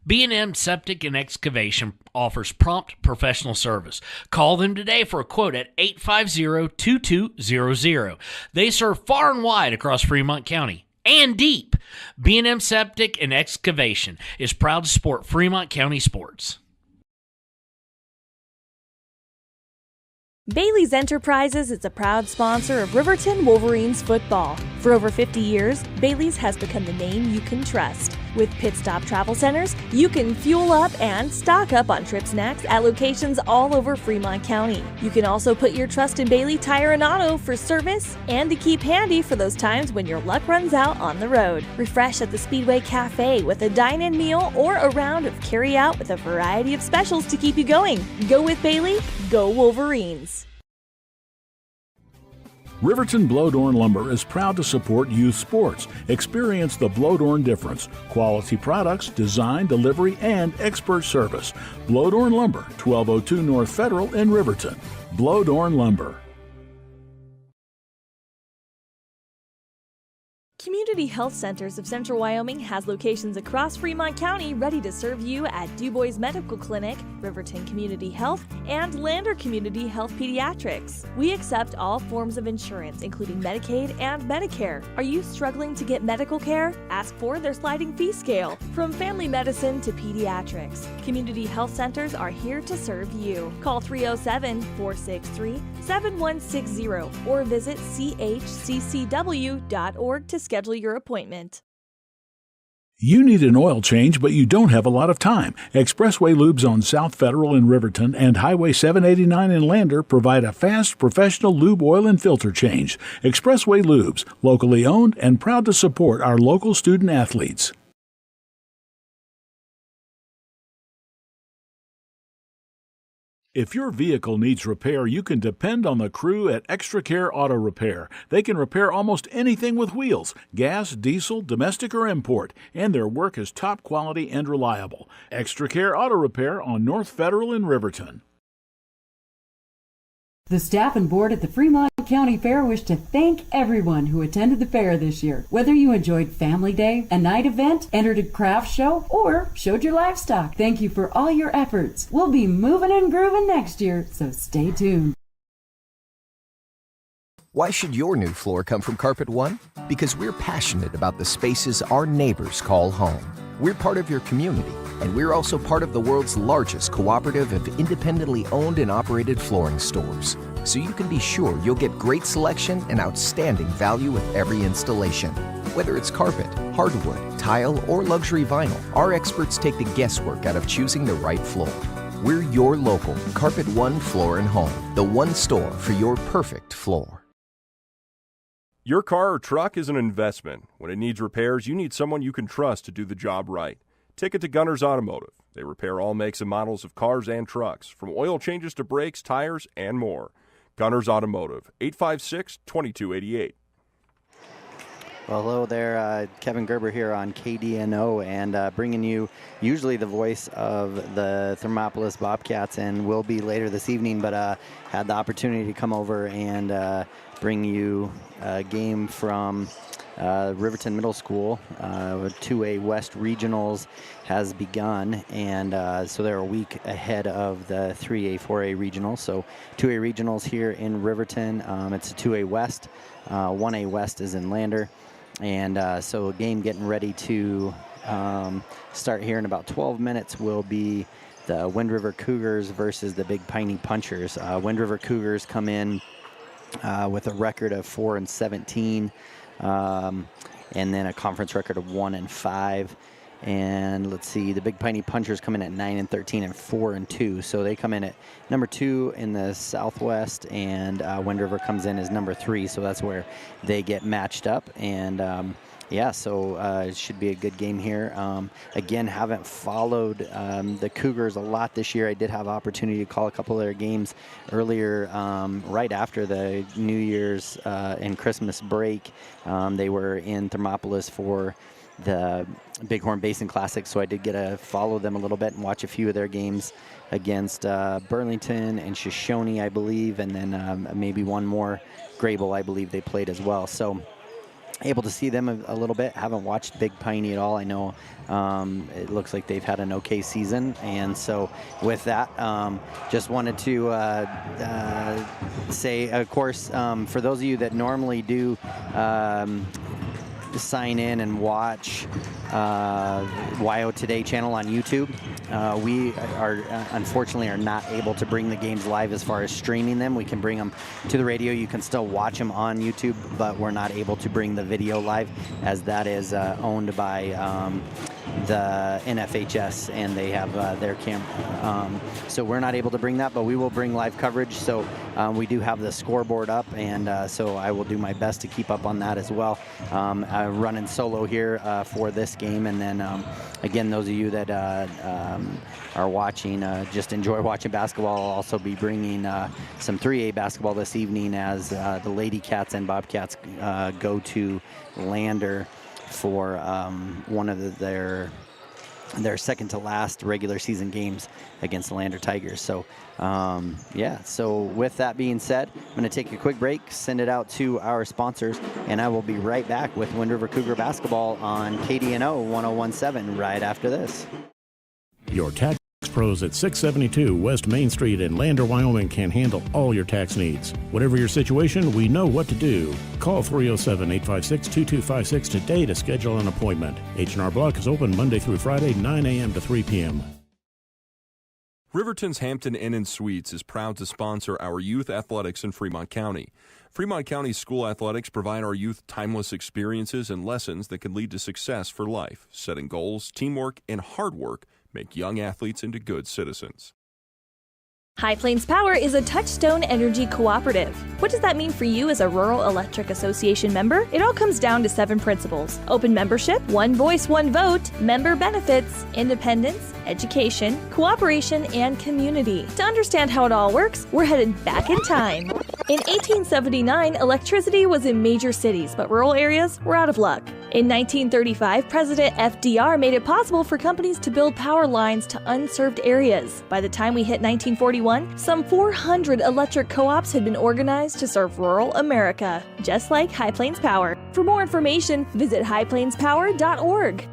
B&M Septic and Excavation offers prompt professional service. Call them today for a quote at 850-2200. They serve far and wide across Fremont County and deep. B&M Septic and Excavation is proud to support Fremont County sports. Bailey's Enterprises is a proud sponsor of Riverton Wolverines football. For over 50 years, Bailey's has become the name you can trust. With Pit Stop Travel Centers, you can fuel up and stock up on trip snacks at locations all over Fremont County. You can also put your trust in Bailey Tire and Auto for service and to keep handy for those times when your luck runs out on the road. Refresh at the Speedway Cafe with a dine-in meal or a round of carry-out with a variety of specials to keep you going. Go with Bailey, go Wolverines. Riverton Blowdorn Lumber is proud to support youth sports. Experience the Blowdorn difference. Quality products, design, delivery, and expert service. Blowdorn Lumber, 1202 North Federal in Riverton. Blowdorn Lumber. Community Health Centers of Central Wyoming has locations across Fremont County ready to serve you at DuBois Medical Clinic, Riverton Community Health, and Lander Community Health Pediatrics. We accept all forms of insurance, including Medicaid and Medicare. Are you struggling to get medical care? Ask for their sliding fee scale. From family medicine to pediatrics, Community Health Centers are here to serve you. Call 307-463-7160 or visit chccw.org to schedule your appointment. You need an oil change, but you don't have a lot of time. Expressway Lubes on South Federal in Riverton and Highway 789 in Lander provide a fast, professional lube oil and filter change. Expressway Lubes, locally owned and proud to support our local student athletes. If your vehicle needs repair, you can depend on the crew at Extra Care Auto Repair. They can repair almost anything with wheels, gas, diesel, domestic, or import, and their work is top quality and reliable. Extra Care Auto Repair on North Federal in Riverton. The staff and board at the Fremont County Fair wish to thank everyone who attended the fair this year. Whether you enjoyed Family Day, a night event, entered a craft show, or showed your livestock, thank you for all your efforts. We'll be moving and grooving next year, so stay tuned. Why should your new floor come from Carpet One? Because we're passionate about the spaces our neighbors call home. We're part of your community, and we're also part of the world's largest cooperative of independently owned and operated flooring stores. So you can be sure you'll get great selection and outstanding value with every installation. Whether it's carpet, hardwood, tile, or luxury vinyl, our experts take the guesswork out of choosing the right floor. We're your local Carpet One Floor and Home, the one store for your perfect floor. Your car or truck is an investment. When it needs repairs, you need someone you can trust to do the job right. Take it to Gunners Automotive. They repair all makes and models of cars and trucks, from oil changes to brakes, tires, and more. Gunners Automotive, 856-2288. Well, hello there, Kevin Gerber here on KDNO, and bringing you usually the voice of the Thermopolis Bobcats, and will be later this evening, but had the opportunity to come over and bring you a game from Riverton Middle School. 2A West Regionals has begun, and so they're a week ahead of the 3A, 4A Regionals. So 2A Regionals here in Riverton. It's a 2A West. 1A West is in Lander. And so a game getting ready to start here in about 12 minutes will be the Wind River Cougars versus the Big Piney Punchers. Wind River Cougars come in with a record of 4-17, and then a conference record of 1-5. And let's see, the Big Piney Punchers come in at 9-13 and 4-2. So they come in at number 2 in the Southwest, and Wind River comes in as number 3. So that's where they get matched up. And yeah, so it should be a good game here. Again, haven't followed the Cougars a lot this year. I did have opportunity to call a couple of their games earlier, right after the New Year's and Christmas break. They were in Thermopolis for the Bighorn Basin Classic, so I did get to follow them a little bit and watch a few of their games against Burlington and Shoshone, I believe, and then maybe one more, Grable, I believe they played as well. So able to see them a little bit. Haven't watched Big Piney at all. I know it looks like they've had an okay season, and so with that, just wanted to say, of course, for those of you that normally do sign in and watch YO Today channel on YouTube. We are unfortunately are not able to bring the games live as far as streaming them. We can bring them to the radio. You can still watch them on YouTube, but we're not able to bring the video live, as that is owned by the NFHS, and they have their camera. So we're not able to bring that, but we will bring live coverage. So we do have the scoreboard up, and so I will do my best to keep up on that as well. Running solo here for this game, and then again, those of you that are watching, just enjoy watching basketball. I'll also be bringing some 3A basketball this evening as the Lady Cats and Bobcats go to Lander for one of their second to last regular season games against the Lander Tigers. So yeah, so with that being said, I'm going to take a quick break, send it out to our sponsors, and I will be right back with Wind River Cougar basketball on KDNO 1017 right after this. Your tax pros at 672 West Main Street in Lander, Wyoming can handle all your tax needs. Whatever your situation, we know what to do. Call 307-856-2256 today to schedule an appointment. H&R Block is open Monday through Friday, 9 a.m. to 3 p.m. Riverton's Hampton Inn & Suites is proud to sponsor our youth athletics in Fremont County. Fremont County school athletics provide our youth timeless experiences and lessons that can lead to success for life. Setting goals, teamwork, and hard work make young athletes into good citizens. High Plains Power is a Touchstone Energy cooperative. What does that mean for you as a Rural Electric Association member? It all comes down to 7 principles: open membership, one voice, one vote, member benefits, independence, education, cooperation, and community. To understand how it all works, we're headed back in time. In 1879, electricity was in major cities, but rural areas were out of luck. In 1935, President FDR made it possible for companies to build power lines to unserved areas. By the time we hit 1941, some 400 electric co-ops had been organized to serve rural America, just like High Plains Power. For more information, visit highplainspower.org.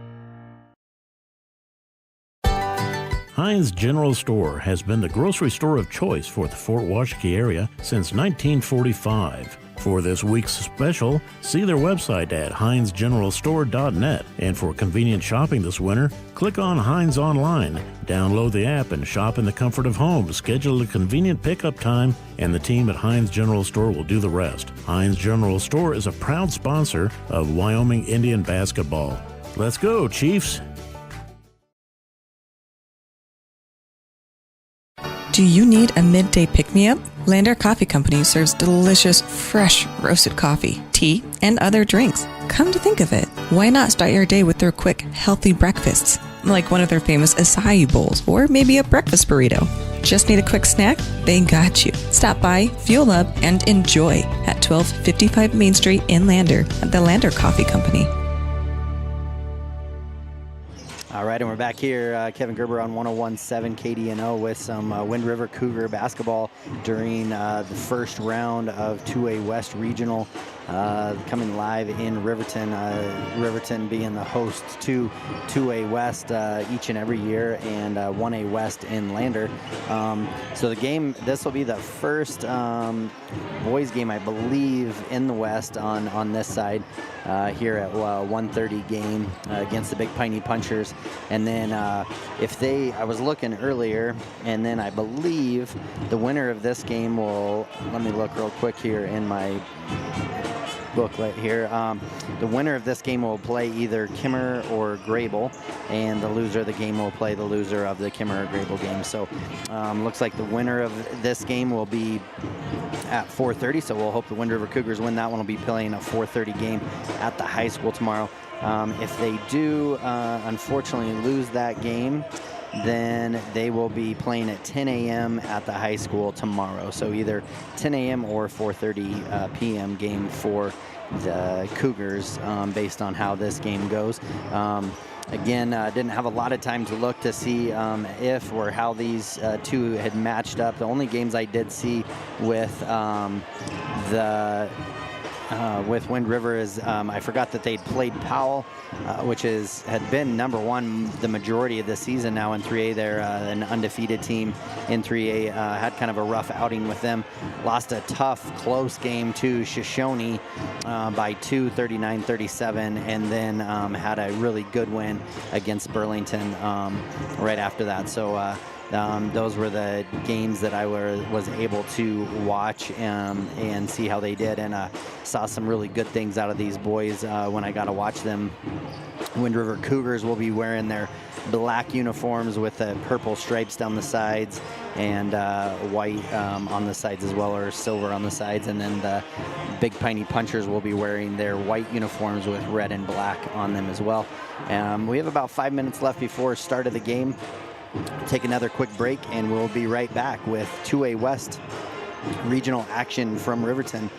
Heinz General Store has been the grocery store of choice for the Fort Washakie area since 1945. For this week's special, see their website at heinzgeneralstore.net. And for convenient shopping this winter, click on Heinz Online, download the app, and shop in the comfort of home. Schedule a convenient pickup time, and the team at Heinz General Store will do the rest. Heinz General Store is a proud sponsor of Wyoming Indian basketball. Let's go, Chiefs! Do you need a midday pick-me-up? Lander Coffee Company serves delicious, fresh, roasted coffee, tea, and other drinks. Come to think of it, why not start your day with their quick, healthy breakfasts, like one of their famous acai bowls, or maybe a breakfast burrito? Just need a quick snack? They got you. Stop by, fuel up, and enjoy at 1255 Main Street in Lander at the Lander Coffee Company. All right, and we're back here. Kevin Gerber on 101.7 KDNO with some Wind River Cougar basketball during the first round of 2A West Regional coming live in Riverton. Riverton being the host to 2A West each and every year, and 1A West in Lander. So the game, this will be the first boys game, I believe, in the West on this side here at 1:30 game against the Big Piney Punchers. And then I was looking earlier, and then I believe the winner of this game will, let me look real quick here in my booklet here. The winner of this game will play either Kimmer or Grable, and the loser of the game will play the loser of the Kimmer or Grable game. So looks like the winner of this game will be at 4:30, so we'll hope the Wind River Cougars win that one. Will be playing a 4:30 game at the high school tomorrow. If they do unfortunately lose that game, then they will be playing at 10 a.m. at the high school tomorrow. So either 10 a.m. or 4:30 p.m. game for the Cougars based on how this game goes. Again, didn't have a lot of time to look to see if or how these two had matched up. The only games I did see with the with Wind River is I forgot that they'd played Powell, which had been number one the majority of the season now in 3A. They're an undefeated team in 3A. Had kind of a rough outing with them. Lost a tough, close game to Shoshone by 2, 39-37, and then had a really good win against Burlington right after that. So those were the games that I was able to watch and see how they did, and saw some really good things out of these boys when I got to watch them. Wind River Cougars will be wearing their black uniforms with purple stripes down the sides and white on the sides as well, or silver on the sides. And then the Big Piney Punchers will be wearing their white uniforms with red and black on them as well. We have about 5 minutes left before start of the game. Take another quick break, and we'll be right back with 2A West regional action from Riverton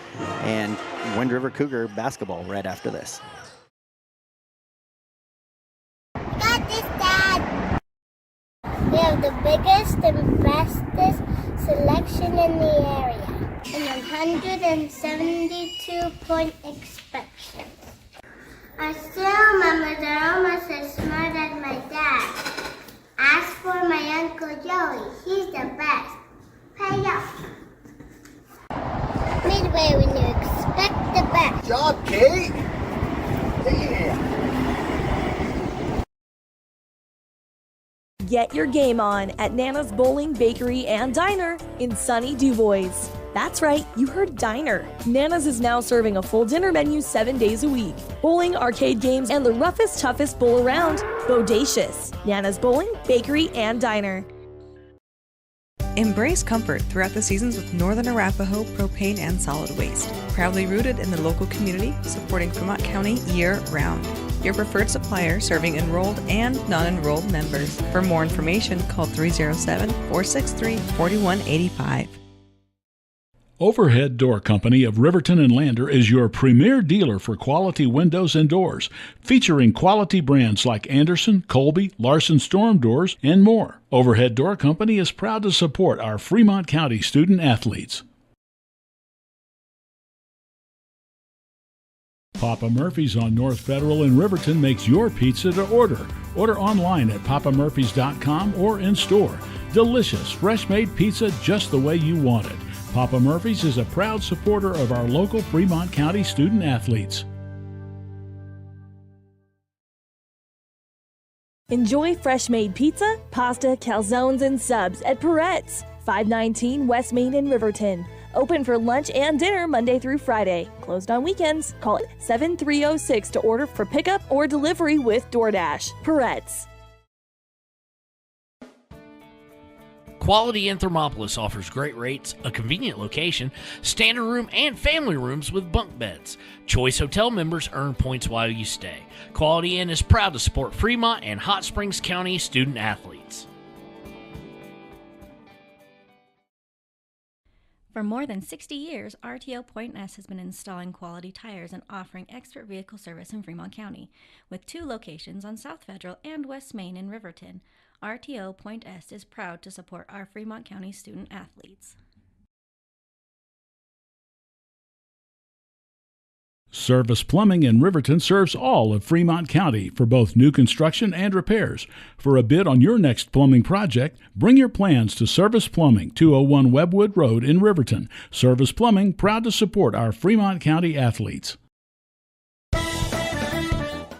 and Wind River Cougar basketball right after this. Got this, Dad. We have the biggest and bestest selection in the area, and 172-point inspections. I still remember they're almost as smart as my dad. As for my Uncle Joey, he's the best. Pay up. Midway, when you expect the best. Good job, Kate. Yeah. Get your game on at Nana's Bowling, Bakery, and Diner in sunny DuBois. That's right, you heard diner. Nana's is now serving a full dinner menu 7 days a week. Bowling, arcade games, and the roughest, toughest bowl around. Bodacious. Nana's Bowling, Bakery, and Diner. Embrace comfort throughout the seasons with Northern Arapaho Propane and Solid Waste. Proudly rooted in the local community, supporting Fremont County year-round. Your preferred supplier serving enrolled and non-enrolled members. For more information, call 307-463-4185. Overhead Door Company of Riverton and Lander is your premier dealer for quality windows and doors, featuring quality brands like Anderson, Colby, Larson Storm Doors, and more. Overhead Door Company is proud to support our Fremont County student athletes. Papa Murphy's on North Federal in Riverton makes your pizza to order. Order online at papamurphys.com or in store. Delicious, fresh-made pizza just the way you want it. Papa Murphy's is a proud supporter of our local Fremont County student athletes. Enjoy fresh-made pizza, pasta, calzones, and subs at Perette's, 519 West Main in Riverton. Open for lunch and dinner Monday through Friday. Closed on weekends. Call 7306 to order for pickup or delivery with DoorDash. Perette's. Quality in Thermopolis offers great rates, a convenient location, standard room, and family rooms with bunk beds. Choice Hotel members earn points while you stay. Quality Inn is proud to support Fremont and Hot Springs County student athletes. For more than 60 years, RTO Point S has been installing quality tires and offering expert vehicle service in Fremont County, with 2 locations on South Federal and West Main in Riverton. RTO Point S is proud to support our Fremont County student athletes. Service Plumbing in Riverton serves all of Fremont County for both new construction and repairs. For a bid on your next plumbing project, bring your plans to Service Plumbing, 201 Webwood Road in Riverton. Service Plumbing, proud to support our Fremont County athletes.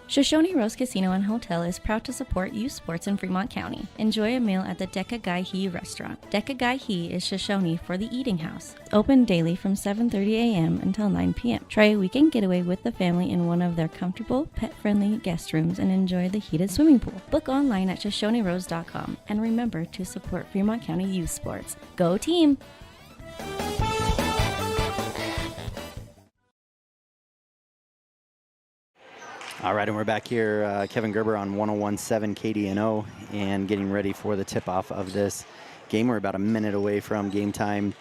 Shoshone Rose Casino and Hotel is proud to support youth sports in Fremont County. Enjoy a meal at the Deca Gai He restaurant. Deca Gai He is Shoshone for the eating house. Open daily from 7:30 a.m. until 9 p.m. Try a weekend getaway with the family in one of their comfortable, pet-friendly guest rooms and enjoy the heated swimming pool. Book online at ShoshoneRose.com and remember to support Fremont County youth sports. Go team! All right, and we're back here, Kevin Gerber on 101.7 KDNO, and getting ready for the tip-off of this game. We're about a minute away from game time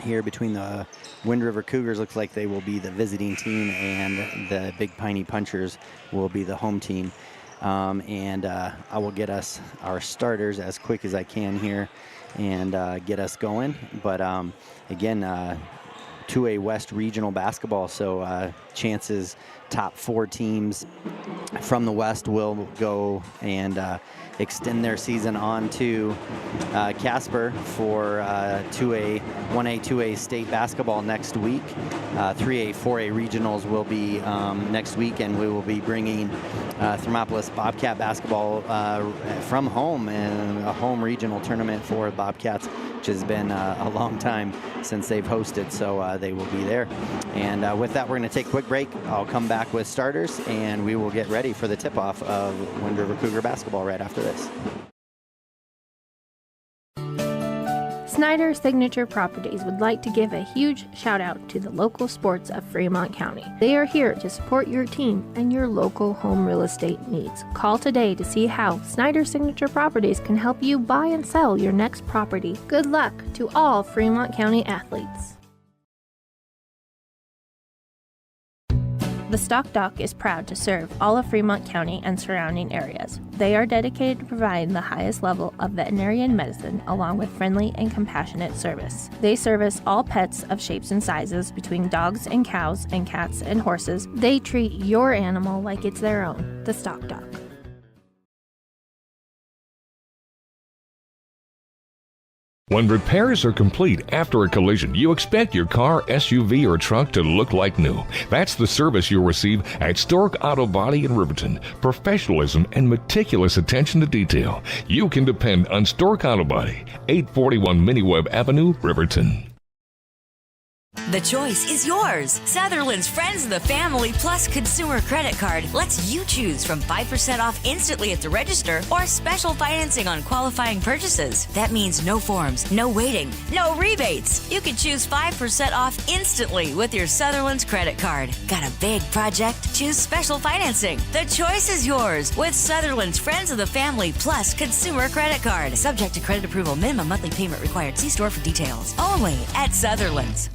here between the Wind River Cougars. Looks like they will be the visiting team, and the Big Piney Punchers will be the home team. I will get us our starters as quick as I can here and get us going. But again, 2A West regional basketball. So chances top 4 teams from the West will go and extend their season on to Casper for 1A, 2A state basketball next week. 3A, 4A regionals will be next week, and we will be bringing Thermopolis Bobcat basketball from home, and a home regional tournament for Bobcats, which has been a long time since they've hosted, so they will be there. And with that, we're going to take a quick break. I'll come back with starters, and we will get ready for the tip-off of Wind River Cougar basketball right after this. Snyder Signature Properties would like to give a huge shout out to the local sports of Fremont County. They are here to support your team and your local home real estate needs. Call today to see how Snyder Signature Properties can help you buy and sell your next property. Good luck to all Fremont County athletes. The Stock Dock is proud to serve all of Fremont County and surrounding areas. They are dedicated to providing the highest level of veterinarian medicine along with friendly and compassionate service. They service all pets of shapes and sizes between dogs and cows and cats and horses. They treat your animal like it's their own. The Stock Dock. When repairs are complete after a collision, you expect your car, SUV, or truck to look like new. That's the service you'll receive at Stork Auto Body in Riverton. Professionalism and meticulous attention to detail. You can depend on Stork Auto Body, 841 Miniweb Avenue, Riverton. The choice is yours. Sutherland's Friends of the Family Plus Consumer Credit Card lets you choose from 5% off instantly at the register or special financing on qualifying purchases. That means no forms, no waiting, no rebates. You can choose 5% off instantly with your Sutherland's credit card. Got a big project? Choose special financing. The choice is yours with Sutherland's Friends of the Family Plus Consumer Credit Card. Subject to credit approval. Minimum monthly payment required. See store for details. Only at Sutherland's.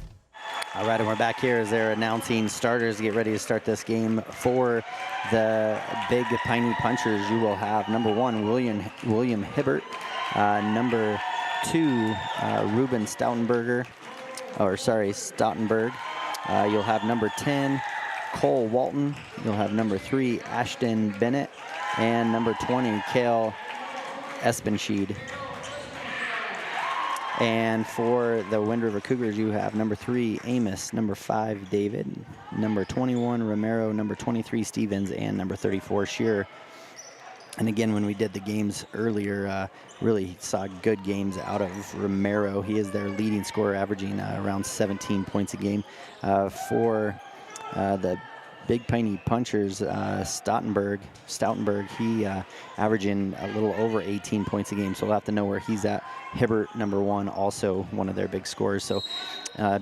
All right, and we're back here as they're announcing starters to get ready to start this game. For the Big Piney Punchers, you will have number 1, William Hibbert, number 2, Ruben Stoutenberg. You'll have number 10, Cole Walton. You'll have number 3, Ashton Bennett, and number 20, Kale Espenschied. And for the Wind River Cougars, you have number 3, Amos, number 5, David, number 21, Romero, number 23, Stevens, and number 34, Shearer. And again, when we did the games earlier, really saw good games out of Romero. He is their leading scorer, averaging around 17 points a game. For the Big Piney Punchers, Stoutenberg, he averaging a little over 18 points a game, so we'll have to know where he's at. Hibbert, number 1, also one of their big scorers. So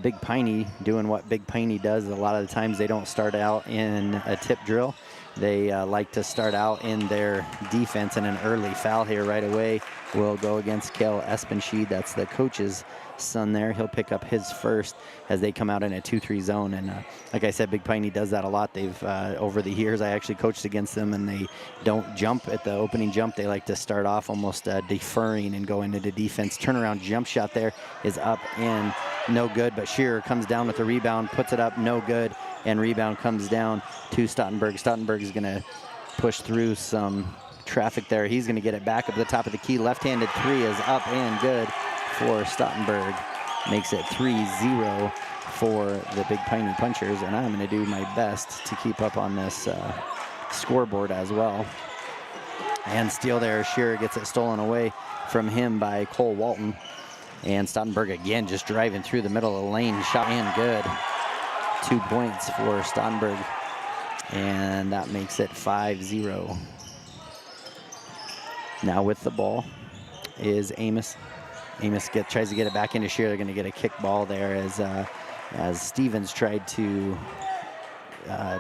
Big Piney doing what Big Piney does. A lot of the times they don't start out in a tip drill. They like to start out in their defense, and an early foul here right away will go against Kale Espenschied. That's the coach's son there. He'll pick up his first as they come out in a 2-3 zone. And like I said, Big Piney does that a lot. They've over the years, I actually coached against them, and they don't jump at the opening jump. They like to start off almost deferring and go into the defense. Turnaround jump shot there is up and no good, but Shearer comes down with the rebound, puts it up, no good, and rebound comes down to Stoutenberg. Stoutenberg is going to push through some traffic there. He's going to get it back up to the top of the key. Left-handed 3 is up and good for Stoutenberg. Makes it 3-0 for the Big Piney Punchers, and I'm going to do my best to keep up on this scoreboard as well. And steal there. Shearer gets it stolen away from him by Cole Walton. And Stoutenberg again just driving through the middle of the lane. Shot and good. 2 points for Stoutenberg. And that makes it 5-0. Now with the ball is Amos. Amos tries to get it back into Shearer. They're going to get a kick ball there as Stevens tried to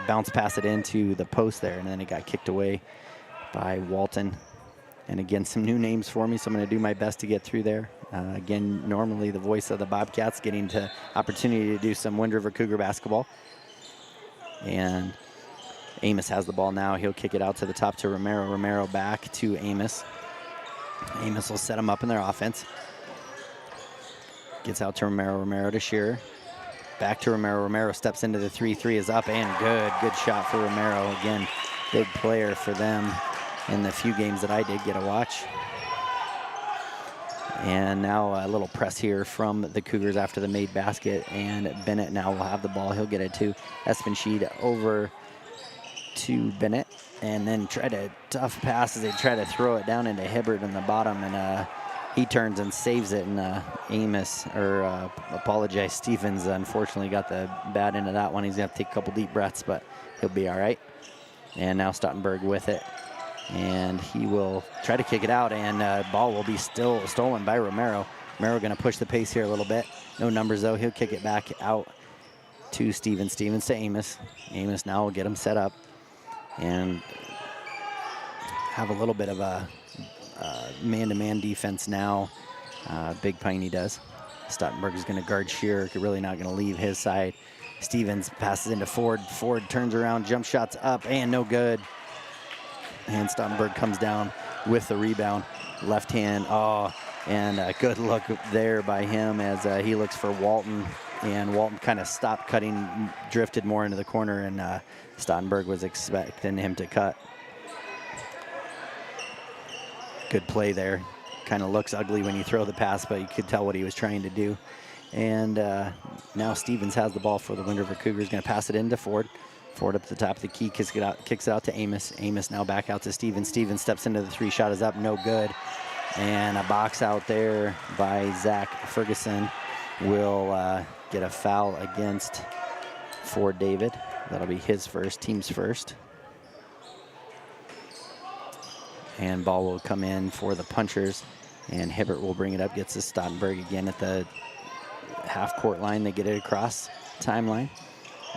bounce pass it into the post there, and then it got kicked away by Walton. And again, some new names for me, so I'm going to do my best to get through there. Again, normally the voice of the Bobcats, getting to opportunity to do some Wind River Cougar basketball. And Amos has the ball now. He'll kick it out to the top to Romero. Romero back to Amos. Amos will set him up in their offense. Gets out to Romero. Romero to Shearer. Back to Romero. Romero steps into the 3-3, is up and good. Good shot for Romero. Again, big player for them in the few games that I did get to watch. And now a little press here from the Cougars after the made basket, and Bennett now will have the ball. He'll get it to Espenshede, over to Bennett, and then try to tough pass as they try to throw it down into Hibbert in the bottom, and he turns and saves it, and Stevens unfortunately got the bad end of that one. He's gonna have to take a couple deep breaths, but he'll be all right. And now Stottenberg with it, and he will try to kick it out, and ball will be still stolen by Romero. Romero gonna push the pace here a little bit. No numbers though. He'll kick it back out to Stevens. Stevens to Amos. Amos now will get him set up and have a little bit of a man-to-man defense now. Big Piney does. Stottenberg is going to guard Shearer, really not going to leave his side. Stevens passes into Ford. Ford turns around, jump shots up, and no good. And Stottenberg comes down with the rebound. Left hand, and a good look there by him as he looks for Walton. And Walton kind of stopped cutting, drifted more into the corner, and Stottenberg was expecting him to cut. Good play there. Kind of looks ugly when you throw the pass, but you could tell what he was trying to do. And now Stevens has the ball for the Wind River Cougars. Going to pass it into Ford. Ford up the top of the key, kicks it out to Amos. Amos now back out to Stevens. Stevens steps into the 3, shot is up, no good. And a box out there by Zach Ferguson will get a foul against Ford David. That'll be his first, team's first. And ball will come in for the Punchers, and Hibbert will bring it up, gets to Stottenberg again at the half-court line. They get it across timeline.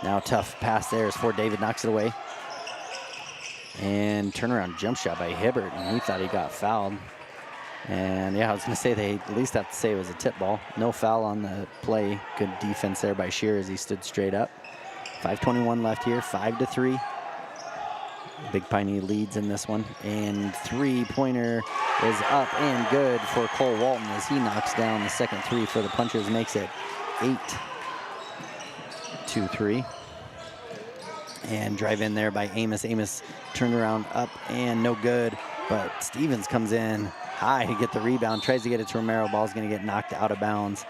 Now tough pass there as Ford David knocks it away. And turnaround jump shot by Hibbert, and he thought he got fouled. And yeah, I was going to say they at least have to say it was a tip ball. No foul on the play. Good defense there by Shearer as he stood straight up. 5:21 left here, 5-3. Big Piney leads in this one, and three-pointer is up and good for Cole Walton as he knocks down the second 3 for the Punchers, makes it 8-3. And drive in there by Amos. Amos turned around up and no good, but Stevens comes in high to get the rebound, tries to get it to Romero. Ball's going to get knocked out of bounds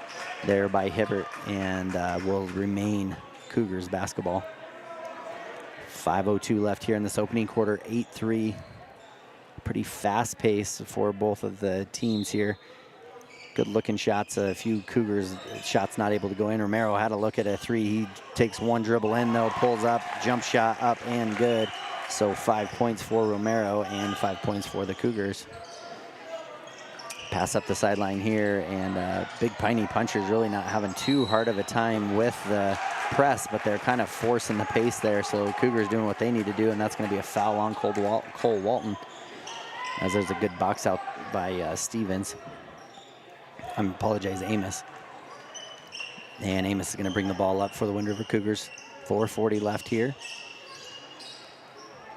there by Hibbert, and will remain Cougars basketball. 5:02 left here in this opening quarter, 8-3. Pretty fast pace for both of the teams here. Good looking shots, a few Cougars shots not able to go in. Romero had a look at a 3. He takes one dribble in though, pulls up, jump shot up and good. So 5 points for Romero and 5 points for the Cougars. Pass up the sideline here, and Big Piney Punchers really not having too hard of a time with the press, but they're kind of forcing the pace there. So Cougars doing what they need to do, and that's going to be a foul on Cole Walton, as there's a good box out by Stevens. I apologize, Amos. And Amos is going to bring the ball up for the Wind River Cougars. 4:40 left here.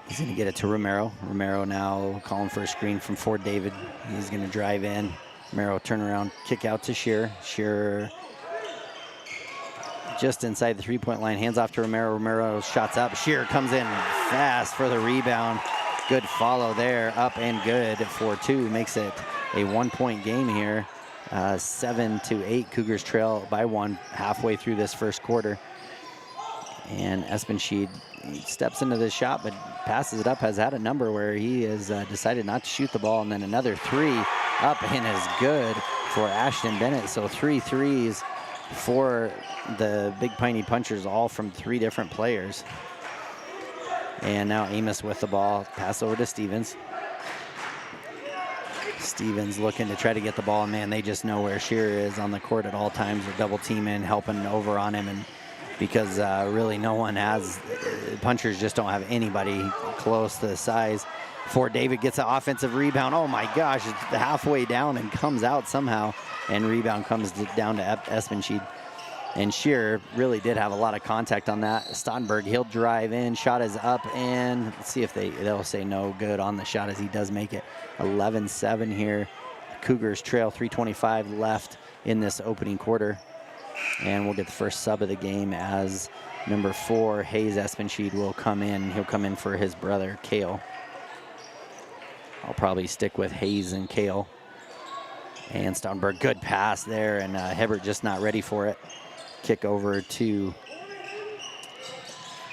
He's going to get it to Romero. Romero now calling for a screen from Ford David. He's going to drive in. Romero turn around, kick out to Shearer. Shearer just inside the three-point line, hands off to Romero. Romero shots up. Shearer comes in fast for the rebound. Good follow there, up and good for 2. Makes it a 1-point game here. 7-8. Cougars trail by 1 halfway through this first quarter. And Espenshede steps into this shot, but passes it up, has had a number where he has decided not to shoot the ball, and then another 3 up and is good for Ashton Bennett. So 3 threes for the Big Piney Punchers, all from 3 different players. And now Amos with the ball, pass over to Stevens. Stevens looking to try to get the ball, and man, they just know where Shearer is on the court at all times. They're double teaming, helping over on him, and because really no one has, Punchers just don't have anybody close to the size. Ford David gets an offensive rebound. Oh my gosh, it's halfway down and comes out somehow, and rebound comes down to Espenshede. And Shearer really did have a lot of contact on that. Stottenberg, he'll drive in, shot is up, and let's see if they'll say no good on the shot as he does make it. 11-7 here. Cougars trail, 3:25 left in this opening quarter. And we'll get the first sub of the game as number 4, Hayes Espenshede, will come in. He'll come in for his brother, Kale. I'll probably stick with Hayes and Kale. And Stoutenberg, good pass there, and Hibbert just not ready for it. Kick over to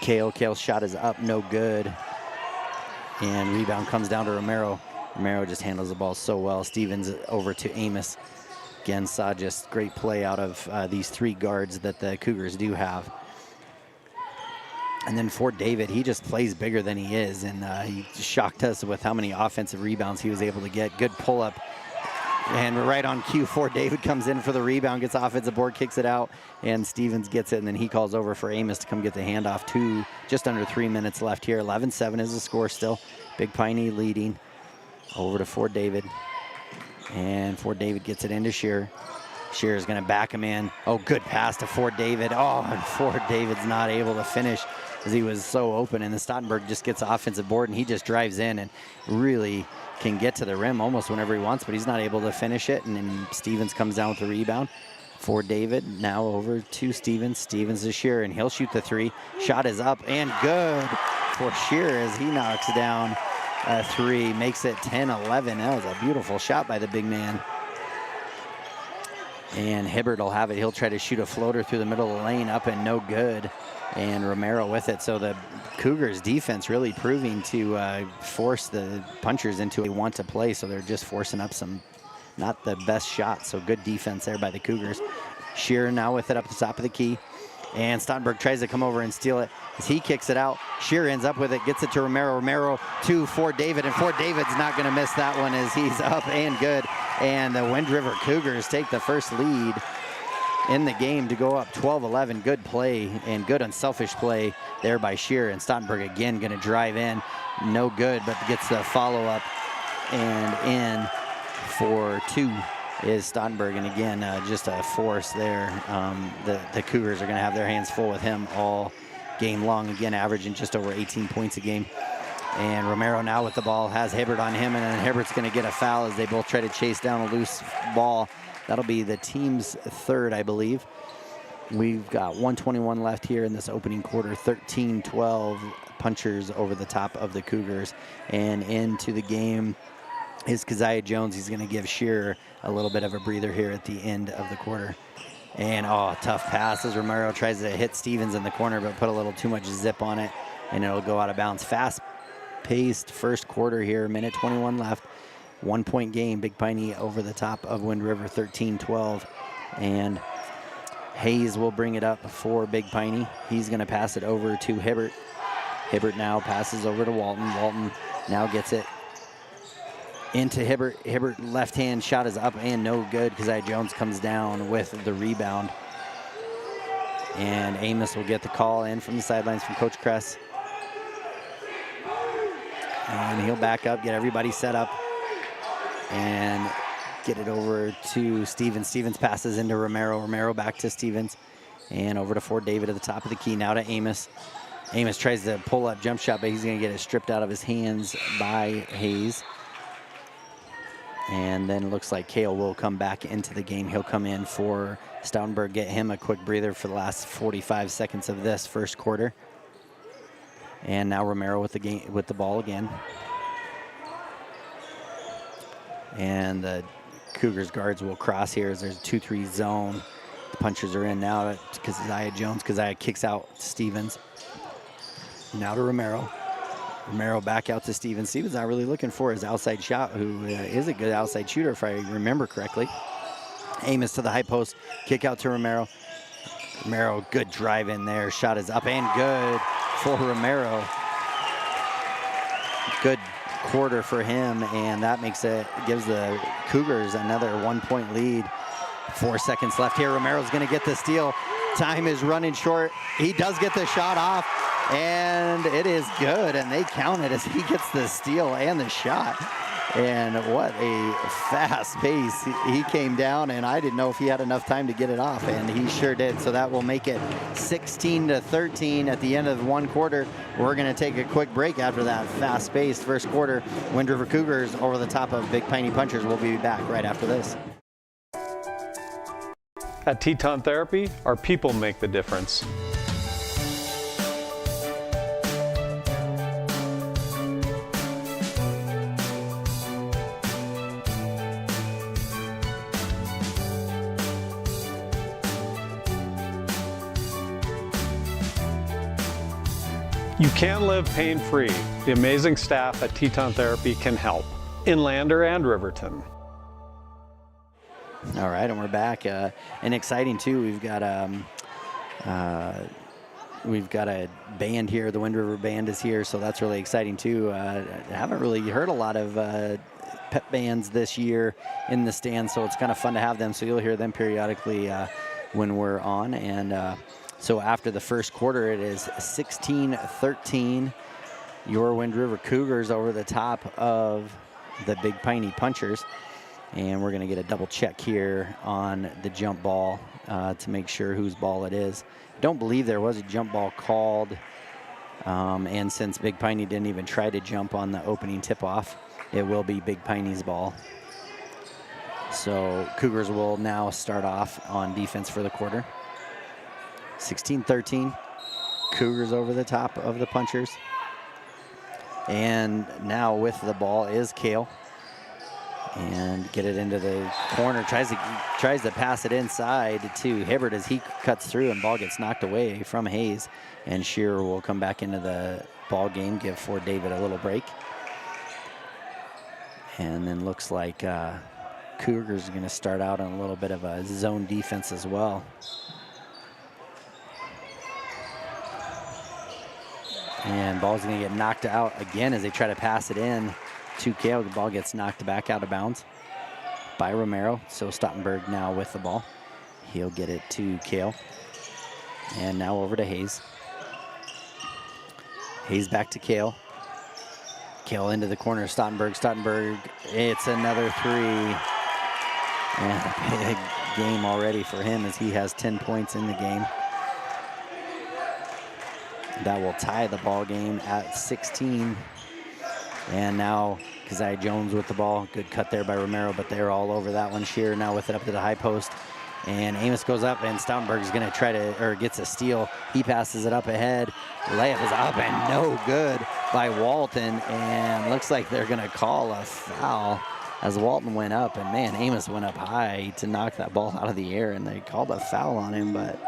Kale. Kale's shot is up, no good. And rebound comes down to Romero. Romero just handles the ball so well. Stevens over to Amos. Again, saw just great play out of these 3 guards that the Cougars do have. And then Fort David, he just plays bigger than he is, and he shocked us with how many offensive rebounds he was able to get. Good pull-up. And right on cue, Fort David comes in for the rebound, gets offensive board, kicks it out, and Stevens gets it, and then he calls over for Amos to come get the handoff. Just under 3 minutes left here. 11-7 is the score still. Big Piney leading. Over to Fort David. And Fort David gets it into Shearer. Shearer's going to back him in. Oh, good pass to Fort David. Oh, and Fort David's not able to finish because he was so open. And then Stoutenberg just gets the offensive board, and he just drives in and really can get to the rim almost whenever he wants, but he's not able to finish it. And then Stevens comes down with the rebound. Fort David now over to Stevens. Stevens to Shearer, and he'll shoot the 3. Shot is up and good for Shearer as he knocks down a 3. Makes it 10-11. That was a beautiful shot by the big man. And Hibbert will have it. He'll try to shoot a floater through the middle of the lane, up and no good. And Romero with it. So the Cougars defense really proving to force the punchers into a want to play. So they're just forcing up some not the best shots. So good defense there by the Cougars. Shearer now with it up the top of the key. And Stoutenberg tries to come over and steal it as he kicks it out. Shearer ends up with it, gets it to Romero. Romero to Fort David, and Fort David's not going to miss that one as he's up and good. And the Wind River Cougars take the first lead in the game to go up 12-11. Good play and good unselfish play there by Shearer. And Stoutenberg again going to drive in. No good, but gets the follow-up and in for 2. Is Stoutenberg, and again, just a force there. The Cougars are going to have their hands full with him all game long, again, averaging just over 18 points a game. And Romero now with the ball, has Hibbert on him, and then Hibbert's going to get a foul as they both try to chase down a loose ball. That'll be the team's 3rd, I believe. We've got 1:21 left here in this opening quarter, 13-12 punchers over the top of the Cougars. And into the game is Keziah Jones. He's going to give Shearer a little bit of a breather here at the end of the quarter. And, oh, tough pass as Romero tries to hit Stevens in the corner, but put a little too much zip on it, and it'll go out of bounds. Fast-paced first quarter here, minute 21 left. 1-point game, Big Piney over the top of Wind River, 13-12. And Hayes will bring it up for Big Piney. He's going to pass it over to Hibbert. Hibbert now passes over to Walton. Walton now gets it into Hibbert. Hibbert left hand shot is up and no good. Keziah Jones comes down with the rebound. And Amos will get the call in from the sidelines from Coach Kress. And he'll back up, get everybody set up, and get it over to Stevens. Stevens passes into Romero. Romero back to Stevens. And over to Fort David at the top of the key. Now to Amos. Amos tries to pull up jump shot, but he's going to get it stripped out of his hands by Hayes. And then it looks like Kale will come back into the game. He'll come in for Stoutenberg, get him a quick breather for the last 45 seconds of this first quarter. And now Romero with the ball again. And the Cougars guards will cross here as there's a 2-3 zone. The punchers are in now to Keziah Jones. Keziah kicks out Stevens. Now to Romero. Romero back out to Stevens. Stevens not really looking for his outside shot, who is a good outside shooter if I remember correctly. Amos to the high post. Kick out to Romero. Romero, good drive in there. Shot is up and good for Romero. Good quarter for him, and that gives the Cougars another 1-point lead. 4 seconds left here. Romero's going to get the steal. Time is running short. He does get the shot off, and it is good, and they count it as he gets the steal and the shot. And what a fast pace. He came down, and I didn't know if he had enough time to get it off, and he sure did. So that will make it 16-13 at the end of one quarter. We're going to take a quick break after that fast-paced first quarter. Wind River Cougars over the top of Big Piney Punchers. We'll be back right after this. At Teton Therapy, our people make the difference. You can live pain-free. The amazing staff at Teton Therapy can help. In Lander and Riverton. All right, and we're back. And exciting too. We've got a band here. The Wind River Band is here, so that's really exciting too. I haven't really heard a lot of pep bands this year in the stands, so it's kind of fun to have them. So you'll hear them periodically when we're on. And so after the first quarter, it is 16-13. Your Wind River Cougars over the top of the Big Piney Punchers. And we're going to get a double check here on the jump ball to make sure whose ball it is. Don't believe there was a jump ball called. And since Big Piney didn't even try to jump on the opening tip-off, it will be Big Piney's ball. So Cougars will now start off on defense for the quarter. 16-13. Cougars over the top of the Punchers. And now with the ball is Kale. And get it into the corner, tries to pass it inside to Hibbert as he cuts through, and ball gets knocked away from Hayes. And Shearer will come back into the ball game, give Fort David a little break. And then looks like Cougars are going to start out on a little bit of a zone defense as well. And ball's going to get knocked out again as they try to pass it in to Kale. The ball gets knocked back out of bounds by Romero. So Stottenberg now with the ball. He'll get it to Kale. And now over to Hayes. Hayes back to Kale. Kale into the corner. Stottenberg. It's another three. And a big game already for him as he has 10 points in the game. That will tie the ball game at 16. And now Keziah Jones with the ball. Good cut there by Romero, but they're all over that one. Shearer now with it up to the high post. And Amos goes up, and Stoutenberg is going to try to, or gets a steal. He passes it up ahead. Layup is up and no good by Walton. And looks like they're going to call a foul as Walton went up. And man, Amos went up high to knock that ball out of the air, and they called a foul on him, but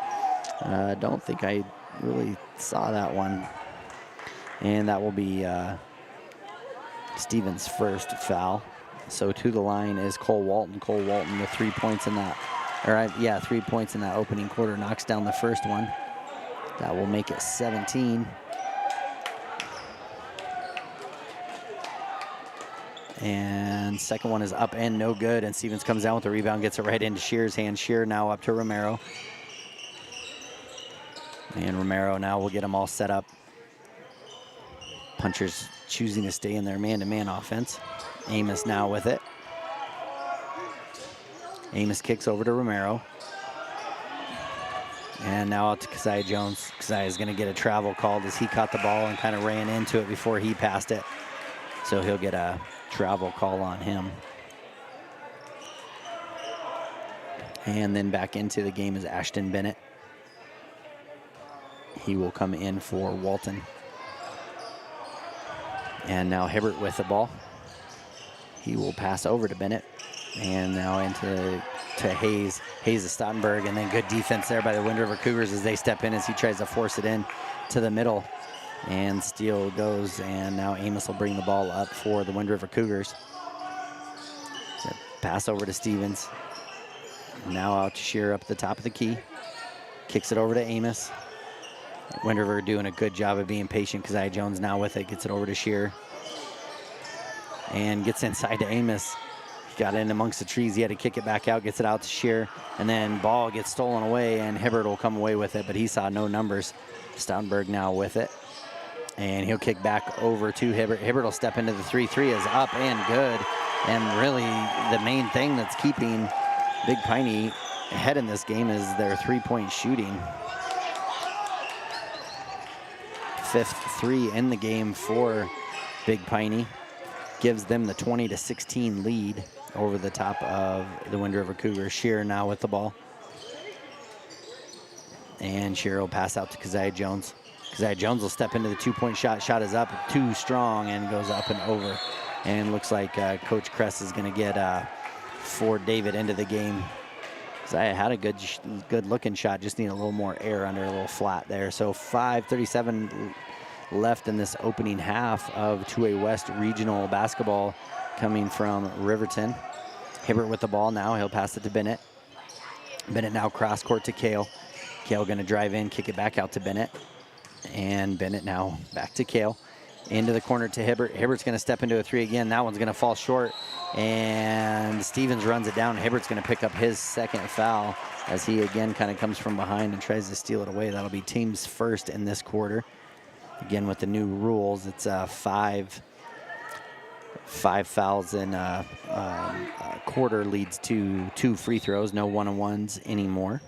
I don't think I really saw that one. And that will be Stevens' first foul. So to the line is Cole Walton. Cole Walton with 3 points in that, 3 points in that opening quarter, knocks down the first one. That will make it 17. And second one is up and no good, and Stevens comes down with the rebound, gets it right into Shearer's hand. Shearer now up to Romero. And Romero now will get them all set up. Punchers choosing to stay in their man-to-man offense. Amos now with it. Amos kicks over to Romero. And now out to Keziah Jones. Keziah is going to get a travel called as he caught the ball and kind of ran into it before he passed it. So he'll get a travel call on him. And then back into the game is Ashton Bennett. He will come in for Walton. And now Hibbert with the ball. He will pass over to Bennett. And now into Hayes. Hayes to Stottenberg, and then good defense there by the Wind River Cougars as they step in as he tries to force it in to the middle. And steal goes, and now Amos will bring the ball up for the Wind River Cougars. So pass over to Stevens. Now out to Shearer up at the top of the key. Kicks it over to Amos. Wind River doing a good job of being patient. Keziah Jones now with it, gets it over to Shearer. And gets inside to Amos. He got in amongst the trees. He had to kick it back out, gets it out to Shearer. And then ball gets stolen away, and Hibbert will come away with it, but he saw no numbers. Stoutenberg now with it. And he'll kick back over to Hibbert. Hibbert will step into the 3-3 is up and good. And really the main thing that's keeping Big Piney ahead in this game is their three-point shooting. Fifth three in the game for Big Piney. Gives them the 20-16 lead over the top of the Wind River Cougars. Shearer now with the ball. And Shearer will pass out to Keziah Jones. Keziah Jones will step into the two-point shot. Shot is up, too strong, and goes up and over. And looks like Coach Kress is going to get Ford David into the game. Keziah had a good looking shot, just need a little more air under, a little flat there. So 5:37 left in this opening half of 2A West Regional basketball coming from Riverton. Hibbert with the ball now. He'll pass it to Bennett. Bennett now cross court to Kale. Kale going to drive in, kick it back out to Bennett. And Bennett now back to Kale. Into the corner to Hibbert. Hibbert's going to step into a three again. That one's going to fall short. And Stevens runs it down. Hibbert's going to pick up his second foul as he again kind of comes from behind and tries to steal it away. That'll be team's first in this quarter. Again, with the new rules, it's 5 fouls in a quarter leads to 2 free throws, no one-on-ones anymore.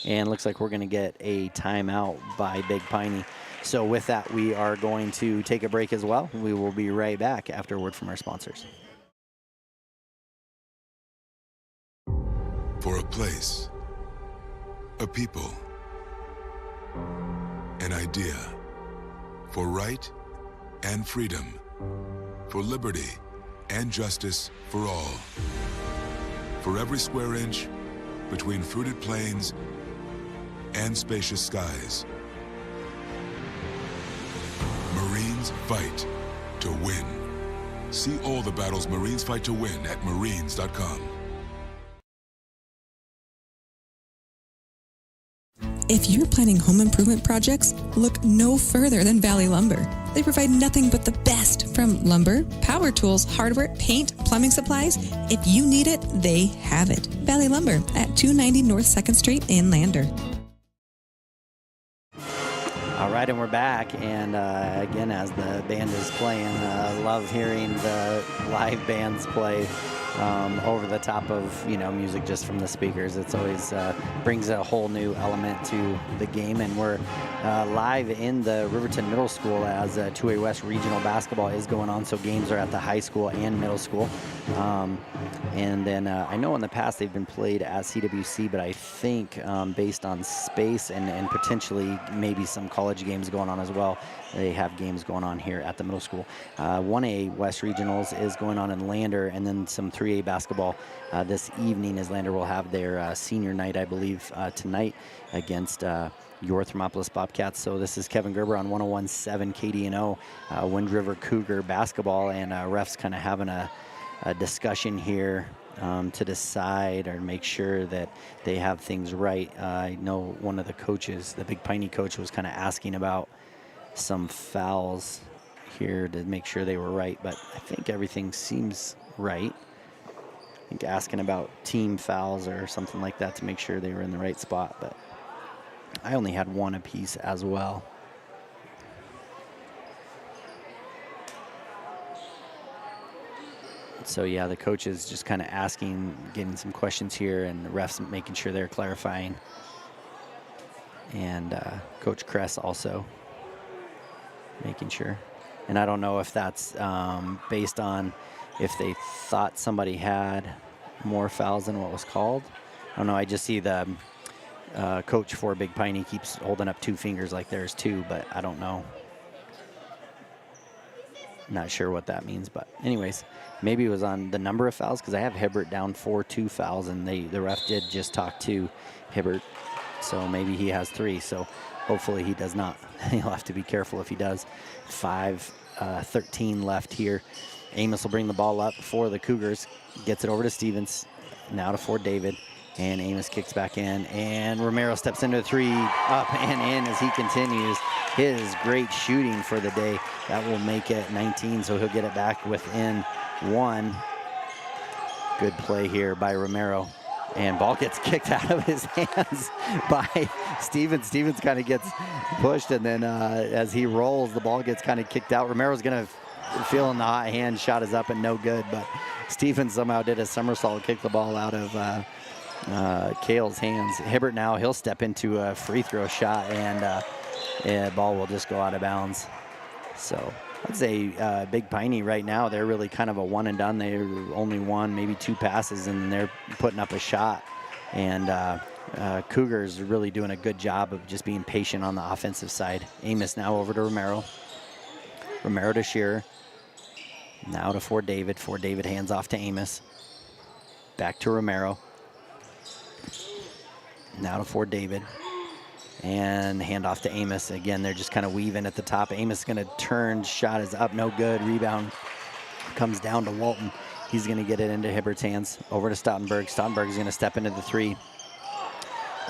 And looks like we're going to get a timeout by Big Piney. So with that, we are going to take a break as well. We will be right back after a word from our sponsors. For a place, a people, an idea, for right and freedom, for liberty and justice for all. For every square inch between fruited plains and spacious skies. Marines fight to win. See all the battles Marines fight to win at marines.com. If you're planning home improvement projects, look no further than Valley Lumber. They provide nothing but the best from lumber, power tools, hardware, paint, plumbing supplies. If you need it, they have it. Valley Lumber at 290 North 2nd Street in Lander. All right, and we're back. And again, as the band is playing, love hearing the live bands play over the top of, music just from the speakers. It's always brings a whole new element to the game. And we're live in the Riverton Middle School as 2A West Regional Basketball is going on. So games are at the high school and middle school. And then I know in the past they've been played at CWC, but I think based on space and potentially maybe some college games going on as well, they have games going on here at the middle school. 1A West Regionals is going on in Lander, and then some 3A basketball this evening as Lander will have their senior night, I believe, tonight against your Thermopolis Bobcats. So this is Kevin Gerber on 101.7 KDNO, Wind River Cougar basketball, and refs kind of having a discussion here to decide or make sure that they have things right. I know one of the coaches, the Big Piney coach, was kind of asking about some fouls here to make sure they were right, but I think everything seems right. I think asking about team fouls or something like that to make sure they were in the right spot, but I only had one apiece as well. So yeah, the coach is just kind of asking, getting some questions here, and the refs making sure they're clarifying. And Coach Kress also making sure. And I don't know if that's based on if they thought somebody had more fouls than what was called. I don't know, I just see the coach for Big Piney keeps holding up 2 fingers like there's 2, but I don't know. Not sure what that means, but anyways, maybe it was on the number of fouls, because I have Hibbert down for 2 fouls, and the ref did just talk to Hibbert, so maybe he has 3, so hopefully he does not. He'll have to be careful if he does. 5:13 left here. Amos will bring the ball up for the Cougars, gets it over to Stevens, now to Ford David, and Amos kicks back in, and Romero steps into a 3, up and in as he continues his great shooting for the day. That will make it 19, so he'll get it back within 1. Good play here by Romero, and ball gets kicked out of his hands by Stevens. Stevens kind of gets pushed, and then as he rolls, the ball gets kind of kicked out. Romero's going to feel in the hot hand, shot is up and no good, but Stevens somehow did a somersault, kicked the ball out of Kale's hands. Hibbert now, he'll step into a free throw shot, and ball will just go out of bounds. So I'd say Big Piney right now, they're really kind of a one and done. They're only 1, maybe 2 passes, and they're putting up a shot. And Cougars are really doing a good job of just being patient on the offensive side. Amos now over to Romero. Romero to Shearer. Now to Fort David. Fort David hands off to Amos. Back to Romero. Now to Fort David. And hand off to Amos. Again, they're just kind of weaving at the top. Amos is going to turn. Shot is up. No good. Rebound comes down to Walton. He's going to get it into Hibbert's hands. Over to Stoutenberg. Stoutenberg is going to step into the three.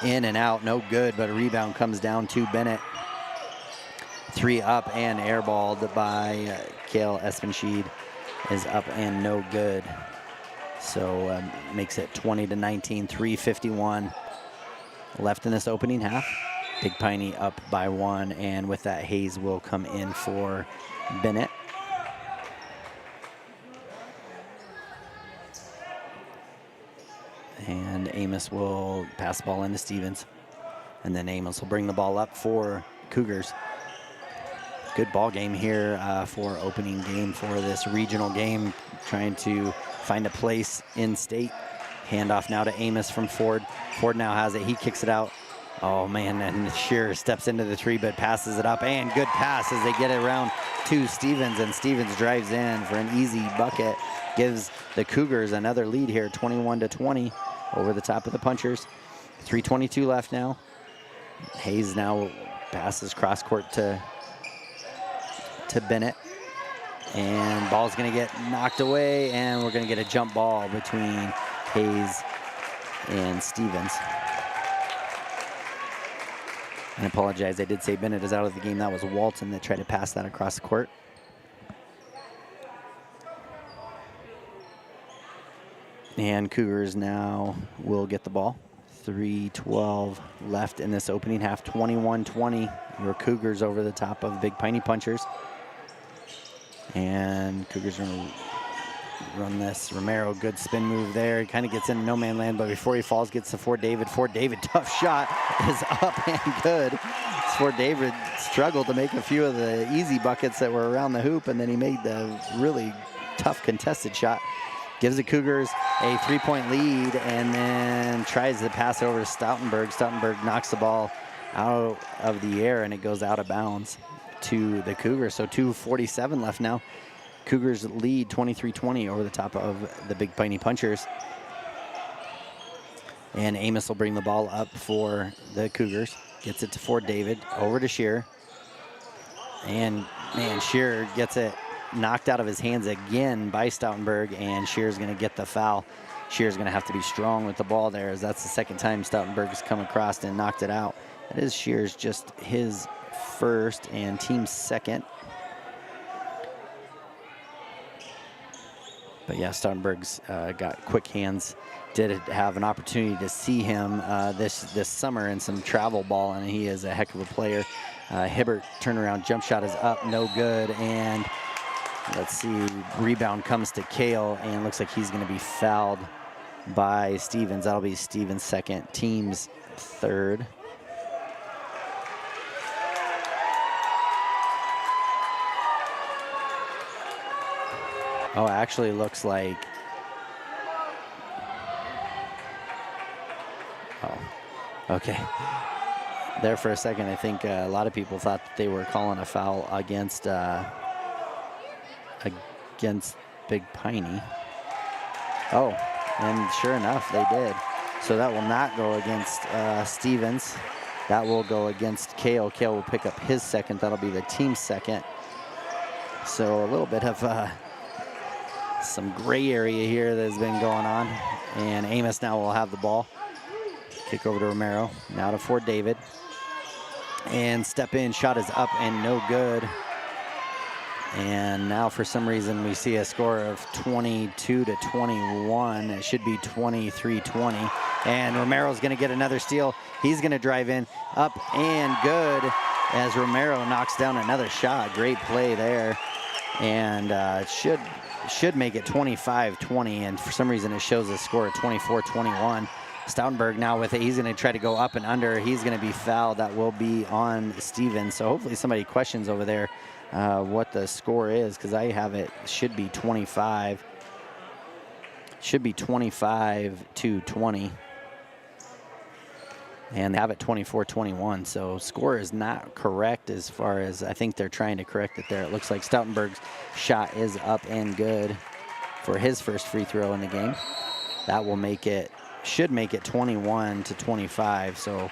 In and out. No good, but a rebound comes down to Bennett. Three up and airballed by Kale Espenscheid is up and no good. So makes it 20-19, 3:51 left in this opening half. Big Piney up by 1, and with that, Hayes will come in for Bennett. And Amos will pass the ball into Stevens. And then Amos will bring the ball up for Cougars. Good ball game here for opening game for this regional game. Trying to find a place in state. Handoff now to Amos from Ford. Ford now has it. He kicks it out. Oh, man, and Shearer steps into the three, but passes it up. And good pass as they get it around to Stevens. And Stevens drives in for an easy bucket. Gives the Cougars another lead here, 21-20 over the top of the Punchers. 3:22 left now. Hayes now passes cross court to Bennett. And ball's going to get knocked away, and we're going to get a jump ball between Hayes and Stevens. And I apologize, I did say Bennett is out of the game. That was Walton that tried to pass that across the court. And Cougars now will get the ball. 3:12 left in this opening half, 21-20. Your Cougars over the top of Big Piney Punchers. And Cougars are going to run this. Romero, good spin move there. He kind of gets into no man land, but before he falls, gets to Fort David. Fort David, tough shot, is up and good. Fort David struggled to make a few of the easy buckets that were around the hoop, and then he made the really tough contested shot. Gives the Cougars a 3-point lead and then tries to pass it over to Stoutenberg. Stoutenberg knocks the ball out of the air and it goes out of bounds to the Cougars. So 2:47 left now. Cougars lead 23-20 over the top of the Big Piney Punchers. And Amos will bring the ball up for the Cougars. Gets it to Fort David, over to Shearer. And man, Shearer gets it knocked out of his hands again by Stoutenberg, and Shearer's going to get the foul. Shearer's going to have to be strong with the ball there, as that's the second time Stoutenberg's come across and knocked it out. That is Shearer's just his first and team's second. But yeah, Stoutenberg's got quick hands. Did have an opportunity to see him this summer in some travel ball, and he is a heck of a player. Hibbert turnaround jump shot is up, no good, and let's see, rebound comes to Kale, and looks like he's going to be fouled by Stevens. That'll be Stevens' second, team's third. Oh, actually looks like, oh, okay. There for a second, I think a lot of people thought that they were calling a foul against Big Piney. Oh, and sure enough, they did. So that will not go against Stevens. That will go against Kale. Kale will pick up his second. That'll be the team's second. So a little bit of some gray area here that has been going on. And Amos now will have the ball. Kick over to Romero. Now to Fort David. And step in, shot is up and no good. And now for some reason we see a score of 22-21. It should be 23-20. And Romero's going to get another steal. He's going to drive in, up and good, as Romero knocks down another shot. Great play there. And should make it 25-20. And for some reason it shows a score of 24-21. Stoutenberg now with it. He's going to try to go up and under. He's going to be fouled. That will be on Stevens. So hopefully somebody questions over there what the score is, because I have it should be 25. Should be 25-20. And they have it 24-21, so score is not correct as far as I think they're trying to correct it there. It looks like Stoutenberg's shot is up and good for his first free throw in the game. That will make it, should make it 21-25, so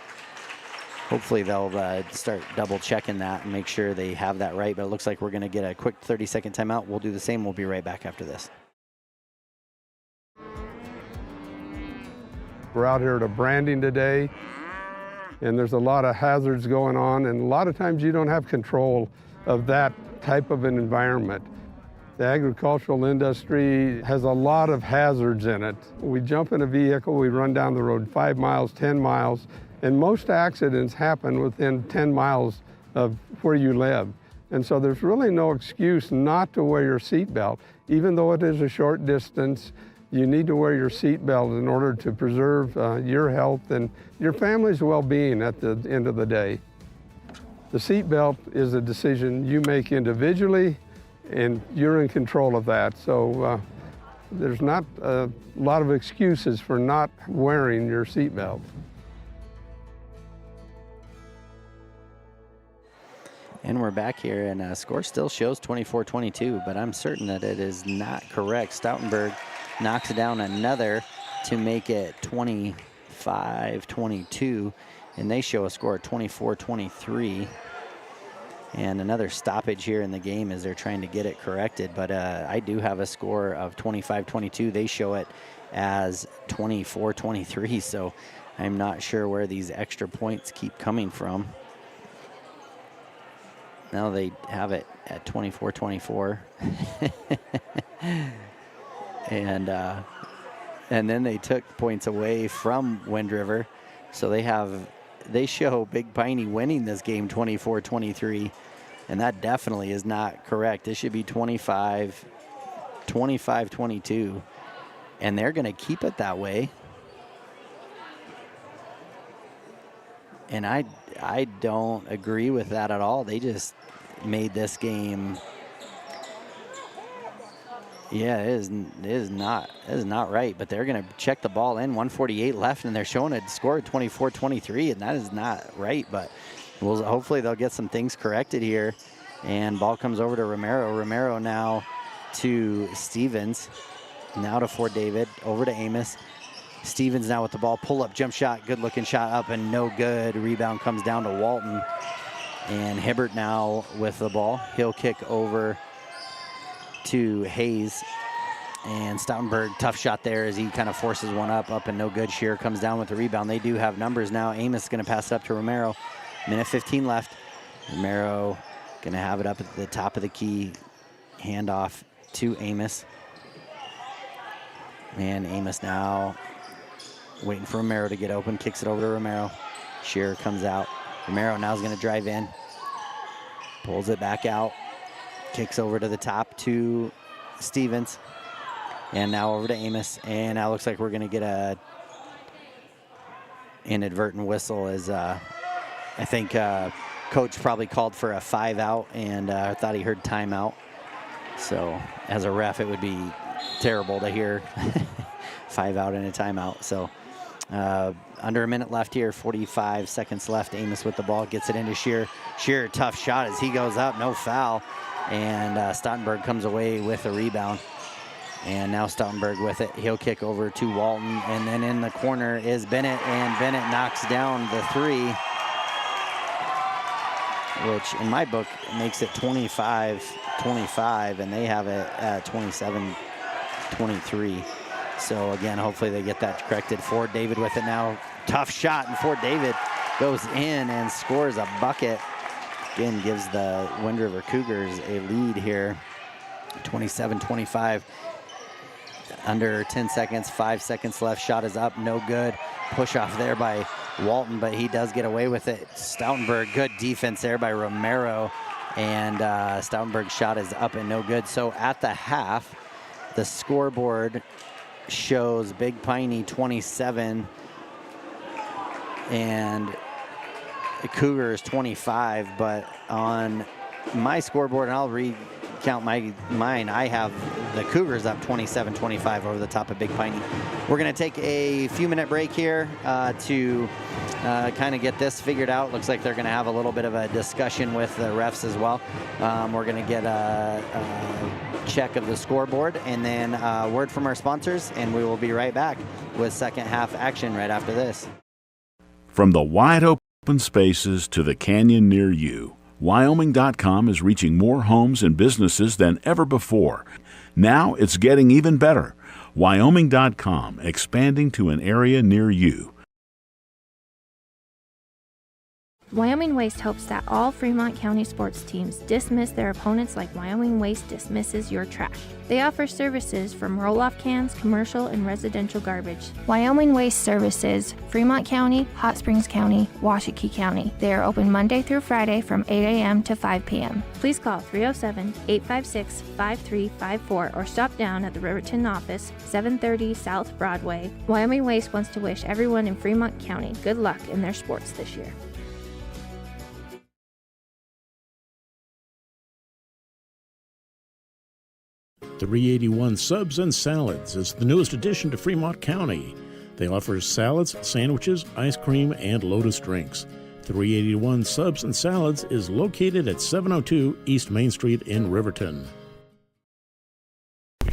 hopefully they'll start double checking that and make sure they have that right, but it looks like we're gonna get a quick 30-second timeout. We'll do the same, we'll be right back after this. We're out here at a branding today, and there's a lot of hazards going on, and a lot of times you don't have control of that type of an environment. The agricultural industry has a lot of hazards in it. We jump in a vehicle, we run down the road 5 miles, 10 miles, and most accidents happen within 10 miles of where you live. And so there's really no excuse not to wear your seatbelt. Even though it is a short distance, you need to wear your seatbelt in order to preserve your health and your family's well-being at the end of the day. The seatbelt is a decision you make individually, and you're in control of that. So there's not a lot of excuses for not wearing your seatbelt. And we're back here, and score still shows 24-22, but I'm certain that it is not correct. Stoutenberg knocks down another to make it 25-22, and they show a score of 24-23. And another stoppage here in the game as they're trying to get it corrected, but I do have a score of 25-22. They show it as 24-23, so I'm not sure where these extra points keep coming from. Now they have it at 24-24. And then they took points away from Wind River. So they show Big Piney winning this game 24-23. And that definitely is not correct. This should be 25-22. And they're going to keep it that way. And I don't agree with that at all. They just made this game. Yeah, it is not right. But they're going to check the ball in. 1:48 left, and they're showing a score of 24-23, and that is not right. But hopefully they'll get some things corrected here. And ball comes over to Romero. Romero now to Stevens. Now to Fort David. Over to Amos. Stevens now with the ball, pull-up jump shot, good-looking shot up and no good. Rebound comes down to Walton. And Hibbert now with the ball. He'll kick over to Hayes. And Stoutenberg, tough shot there as he kind of forces one up and no good. Shearer comes down with the rebound. They do have numbers now. Amos is going to pass it up to Romero. Minute 15 left. Romero going to have it up at the top of the key. Handoff to Amos. And Amos now waiting for Romero to get open, kicks it over to Romero. Shearer comes out. Romero now is going to drive in, pulls it back out, kicks over to the top to Stevens, and now over to Amos. And now looks like we're going to get a inadvertent whistle as I think coach probably called for a 5-out and thought he heard timeout. So as a ref, it would be terrible to hear 5-out and a timeout. So under a minute left here, 45 seconds left. Amos with the ball, gets it into Shearer. Shearer, tough shot as he goes up, no foul. And Stoutenberg comes away with a rebound. And now Stoutenberg with it. He'll kick over to Walton. And then in the corner is Bennett, and Bennett knocks down the three, which in my book makes it 25-25, and they have it at 27-23. So again, hopefully they get that corrected. Fort David with it now. Tough shot, and Fort David goes in and scores a bucket. Again, gives the Wind River Cougars a lead here, 27-25. Under 10 seconds, 5 seconds left. Shot is up, no good. Push off there by Walton, but he does get away with it. Stoutenberg, good defense there by Romero. And Stoutenberg's shot is up and no good. So at the half, the scoreboard shows Big Piney 27 and the Cougars 25, but on my scoreboard, and I'll recount mine, I have the Cougars up 27-25 over the top of Big Piney. We're going to take a few-minute break here to kind of get this figured out. Looks like they're going to have a little bit of a discussion with the refs as well. We're going to get a check of the scoreboard and then a word from our sponsors, and we will be right back with second half action right after this. From the wide open spaces to the canyon near you, Wyoming.com is reaching more homes and businesses than ever before. Now it's getting even better. Wyoming.com, expanding to an area near you. Wyoming Waste hopes that all Fremont County sports teams dismiss their opponents like Wyoming Waste dismisses your trash. They offer services from roll-off cans, commercial, and residential garbage. Wyoming Waste services Fremont County, Hot Springs County, Washakie County. They are open Monday through Friday from 8 a.m. to 5 p.m. Please call 307-856-5354 or stop down at the Riverton office, 730 South Broadway. Wyoming Waste wants to wish everyone in Fremont County good luck in their sports this year. .381 Subs and Salads is the newest addition to Fremont County. They offer salads, sandwiches, ice cream, and Lotus drinks. 381 Subs and Salads is located at 702 East Main Street in Riverton.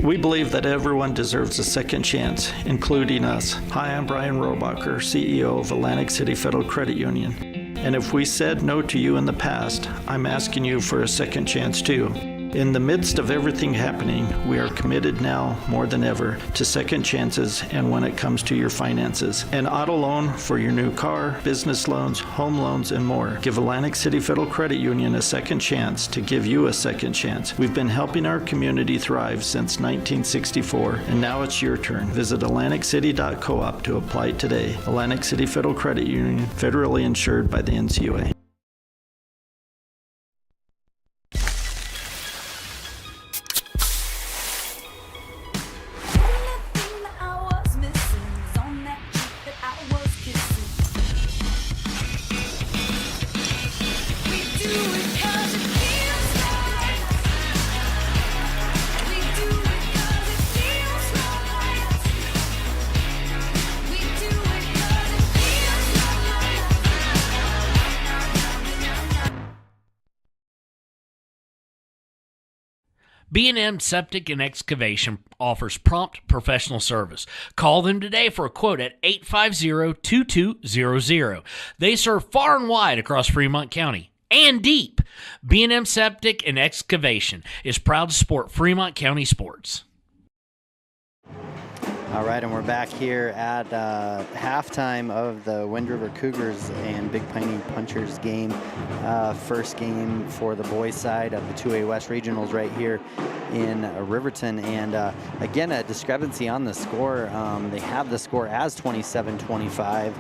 We believe that everyone deserves a second chance, including us. Hi, I'm Brian Robacher, CEO of Atlantic City Federal Credit Union. And if we said no to you in the past, I'm asking you for a second chance too. In the midst of everything happening, we are committed now more than ever to second chances and when it comes to your finances. An auto loan for your new car, business loans, home loans, and more. Give Atlantic City Federal Credit Union a second chance to give you a second chance. We've been helping our community thrive since 1964, and now it's your turn. Visit AtlanticCity.coop to apply today. Atlantic City Federal Credit Union, federally insured by the NCUA. B&M Septic and Excavation offers prompt professional service. Call them today for a quote at 850-2200. They serve far and wide across Fremont County and deep. B&M Septic and Excavation is proud to support Fremont County sports. All right, and we're back here at halftime of the Wind River Cougars and Big Piney Punchers game. First game for the boys' side of the 2A West Regionals right here in Riverton. And again, a discrepancy on the score. They have the score as 27-25,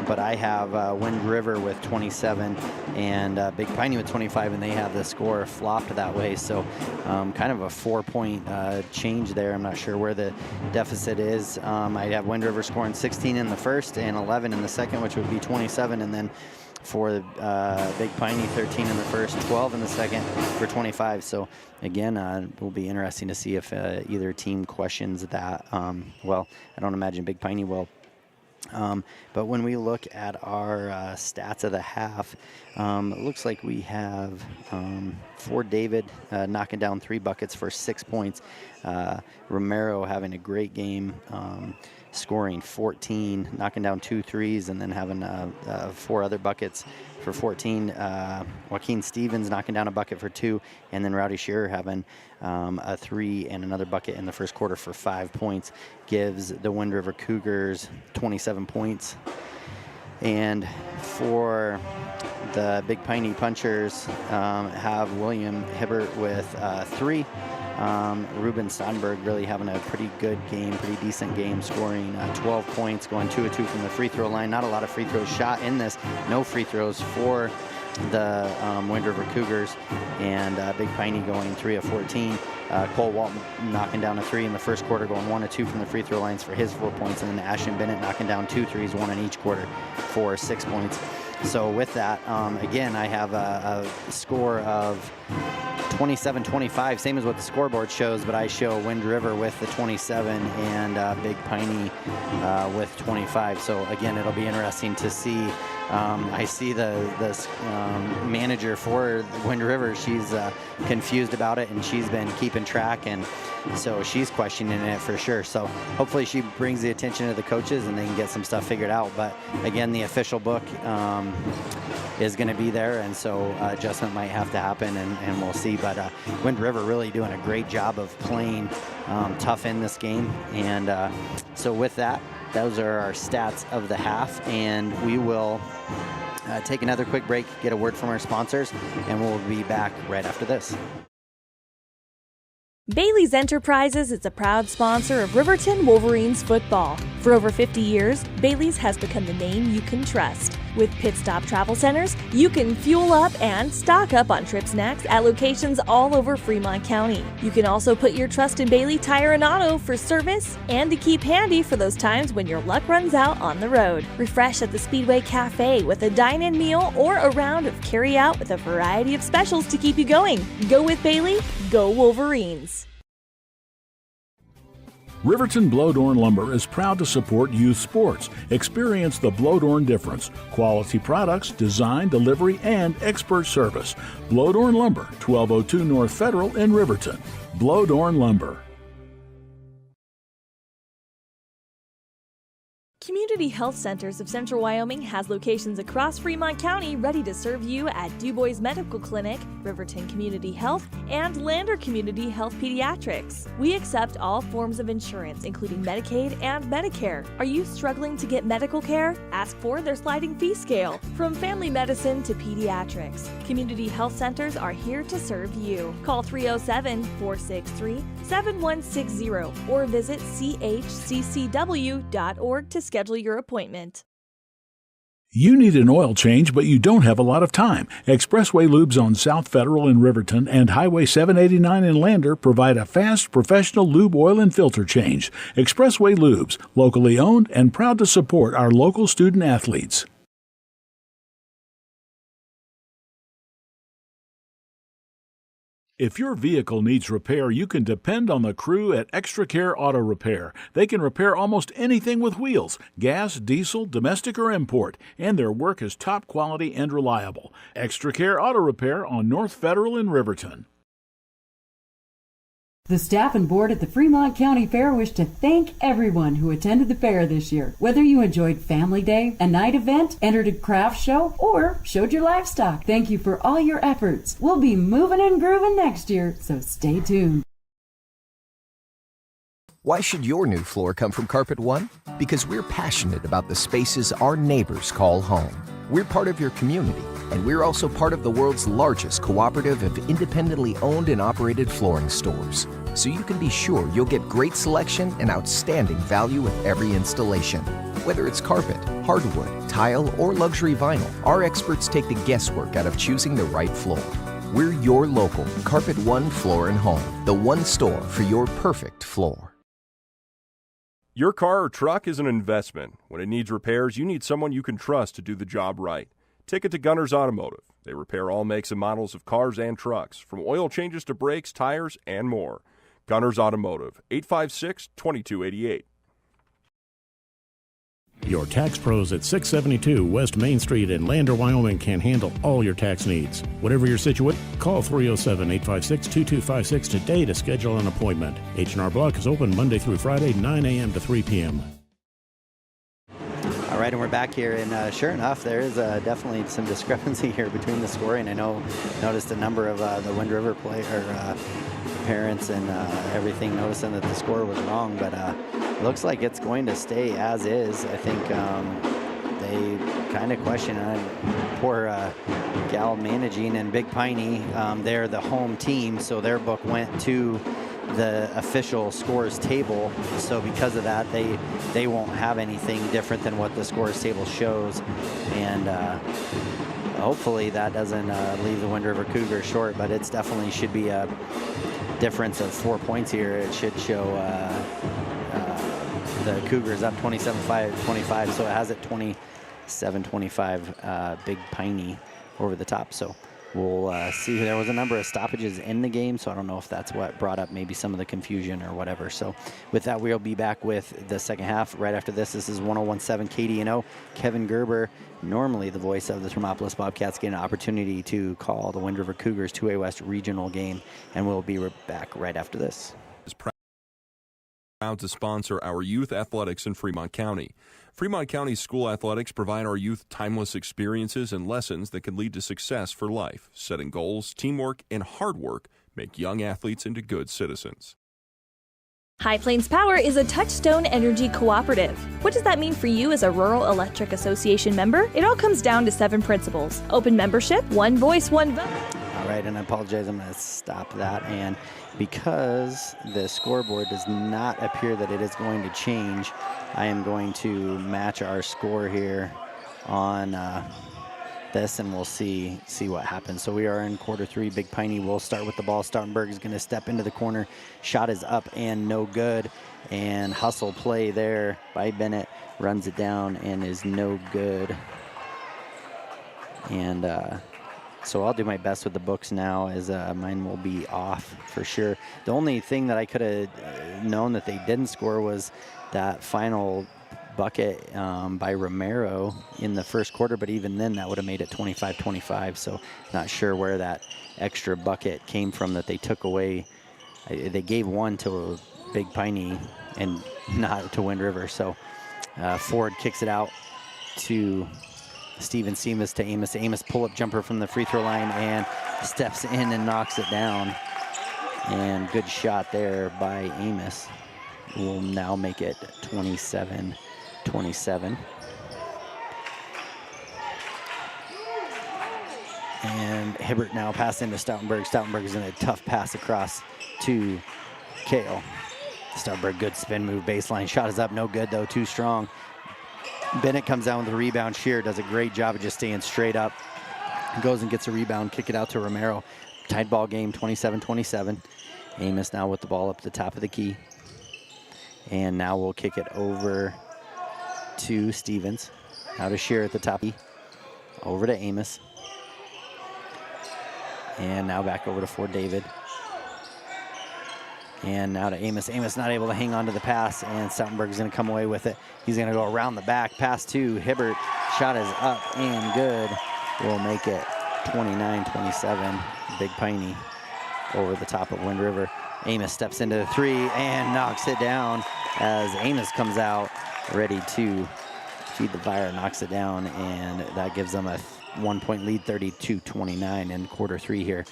but I have Wind River with 27 and Big Piney with 25, and they have the score flopped that way. So kind of a 4-point change there. I'm not sure where the deficit is. I have Wind River scoring 16 in the first and 11 in the second, which would be 27, and then for Big Piney, 13 in the first, 12 in the second for 25. So again, it will be interesting to see if either team questions that. Well, I don't imagine Big Piney will. But when we look at our stats of the half, it looks like we have for David knocking down 3 buckets for 6 points. Romero having a great game, scoring 14, knocking down 2 threes, and then having 4 other buckets for 14. Joaquin Stevens knocking down a bucket for 2, and then Rowdy Shearer having a 3 and another bucket in the first quarter for 5 points. Gives the Wind River Cougars 27 points. And for the Big Piney Punchers, have William Hibbert with 3. Ruben Steinberg really having a pretty good game, pretty decent game, scoring 12 points, going 2 of 2 from the free throw line. Not a lot of free throws shot in this. No free throws for the Wind River Cougars, and Big Piney going 3 of 14. Cole Walton knocking down a 3 in the first quarter, going 1 of 2 from the free throw lines for his 4 points, and then Ashton Bennett knocking down 2 threes, 1 in each quarter for 6 points. So with that, again, I have a score of 27-25, same as what the scoreboard shows, but I show Wind River with the 27 and Big Piney with 25. So again, it'll be interesting to see. I see the manager for Wind River. She's confused about it, and she's been keeping track, and so she's questioning it for sure. So hopefully she brings the attention of the coaches and they can get some stuff figured out. But again, the official book is going to be there, and so adjustment might have to happen, and we'll see. But Wind River really doing a great job of playing tough in this game. And so with that, those are our stats of the half, and we will take another quick break, get a word from our sponsors, and we'll be back right after this. Bailey's Enterprises is a proud sponsor of Riverton Wolverines football. For over 50 years, Bailey's has become the name you can trust. With Pit Stop Travel Centers, you can fuel up and stock up on trip snacks at locations all over Fremont County. You can also put your trust in Bailey Tire and Auto for service and to keep handy for those times when your luck runs out on the road. Refresh at the Speedway Cafe with a dine-in meal or a round of carry-out with a variety of specials to keep you going. Go with Bailey, go Wolverines. Riverton Blowdorn Lumber is proud to support youth sports. Experience the Blowdorn difference. Quality products, design, delivery, and expert service. Blowdorn Lumber, 1202 North Federal in Riverton. Blowdorn Lumber. Community Health Centers of Central Wyoming has locations across Fremont County ready to serve you at DuBois Medical Clinic, Riverton Community Health, and Lander Community Health Pediatrics. We accept all forms of insurance, including Medicaid and Medicare. Are you struggling to get medical care? Ask for their sliding fee scale. From family medicine to pediatrics, Community Health Centers are here to serve you. Call 307-463-7160 or visit chccw.org to schedule your appointment. You need an oil change, but you don't have a lot of time. Expressway Lubes on South Federal in Riverton and Highway 789 in Lander provide a fast, professional lube, oil, and filter change. Expressway Lubes, locally owned and proud to support our local student athletes. If your vehicle needs repair, you can depend on the crew at Extra Care Auto Repair. They can repair almost anything with wheels, gas, diesel, domestic, or import, and their work is top quality and reliable. Extra Care Auto Repair on North Federal in Riverton. The staff and board at the Fremont County Fair wish to thank everyone who attended the fair this year. Whether you enjoyed Family Day, a night event, entered a craft show, or showed your livestock, thank you for all your efforts. We'll be moving and grooving next year, so stay tuned. Why should your new floor come from Carpet One? Because we're passionate about the spaces our neighbors call home. We're part of your community, and we're also part of the world's largest cooperative of independently owned and operated flooring stores. So you can be sure you'll get great selection and outstanding value with every installation. Whether it's carpet, hardwood, tile, or luxury vinyl, our experts take the guesswork out of choosing the right floor. We're your local Carpet One Floor and Home, the one store for your perfect floor. Your car or truck is an investment. When it needs repairs, you need someone you can trust to do the job right. Take it to Gunners Automotive. They repair all makes and models of cars and trucks, from oil changes to brakes, tires, and more. Gunners Automotive, 856-2288. Your tax pros at 672 West Main Street in Lander, Wyoming can handle all your tax needs. Whatever your situation, call 307-856-2256 today to schedule an appointment. H&R Block is open Monday through Friday, 9 a.m. to 3 p.m. All right, and we're back here, and sure enough, there is definitely some discrepancy here between the scoring. I noticed a number of the Wind River parents and everything noticing that the score was wrong, but it looks like it's going to stay as is. I think they kind of question poor gal managing, and Big Piney, they're the home team, so their book went to the official scores table, so because of that they won't have anything different than what the scores table shows, and hopefully that doesn't leave the Wind River Cougars short, but it's definitely should be a difference of 4 points here. It should show the Cougars up 27-25, so it has it 27-25 Big Piney over the top. So we'll see. There was a number of stoppages in the game, so I don't know if that's what brought up maybe some of the confusion or whatever. So with that, we'll be back with the second half right after this. This is 101.7 KDNO. Kevin Gerber, normally the voice of the Thermopolis Bobcats, getting an opportunity to call the Wind River Cougars 2A West regional game, and we'll be back right after this. Is proud to sponsor our youth athletics in Fremont County. Fremont County School Athletics provide our youth timeless experiences and lessons that can lead to success for life. Setting goals, teamwork, and hard work make young athletes into good citizens. High Plains Power is a Touchstone Energy cooperative. What does that mean for you as a Rural Electric Association member? It all comes down to 7 principles. Open membership, one voice, one vote. All right, and I apologize, I'm going to stop that. And because the scoreboard does not appear that it is going to change, I am going to match our score here on this, and we'll see what happens. So we are in quarter 3. Big Piney will start with the ball. Stoutenberg is going to step into the corner. Shot is up and no good. And hustle play there by Bennett. Runs it down and is no good. And so I'll do my best with the books now, as mine will be off for sure. The only thing that I could have known that they didn't score was that final bucket by Romero in the first quarter, but even then that would have made it 25-25, so not sure where that extra bucket came from that they took away. They gave one to Big Piney and not to Wind River, so Ford kicks it out to Steven Seamus to Amos. Amos pull-up jumper from the free throw line and steps in and knocks it down. And good shot there by Amos. Will now make it 27-27. And Hibbert now pass into Stoutenberg. Stoutenberg is in a tough pass across to Kale. Stoutenberg, good spin move, baseline. Shot is up, no good though, too strong. Bennett comes down with the rebound. Shear does a great job of just staying straight up. Goes and gets a rebound, kick it out to Romero. Tied ball game, 27-27. Amos now with the ball up the top of the key. And now we'll kick it over to Stevens. Now to Shear at the top. Over to Amos. And now back over to Ford David. And now to Amos. Amos not able to hang on to the pass, and Stoutenberg is going to come away with it. He's going to go around the back. Pass to Hibbert. Shot is up and good. We'll make it 29-27. Big Piney over the top of Wind River. Amos steps into the 3 and knocks it down as Amos comes out ready to feed the fire, knocks it down, and that gives them a 1-point lead, 32-29 in quarter 3 here.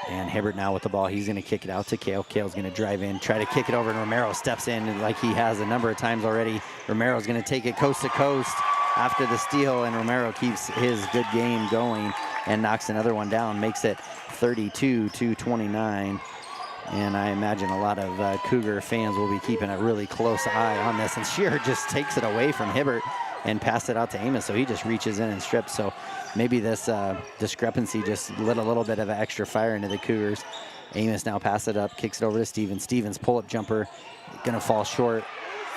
And Hibbert now with the ball. He's going to kick it out to Kale. Kale's going to drive in, try to kick it over, and Romero steps in like he has a number of times already. Romero's going to take it coast to coast after the steal, and Romero keeps his good game going and knocks another one down, makes it 32-29. And I imagine a lot of Cougar fans will be keeping a really close eye on this. And Shear just takes it away from Hibbert and pass it out to Amos, so he just reaches in and strips. So maybe this discrepancy just lit a little bit of an extra fire into the Cougars. Amos now pass it up, kicks it over to Stevens. Stevens pull-up jumper, gonna fall short,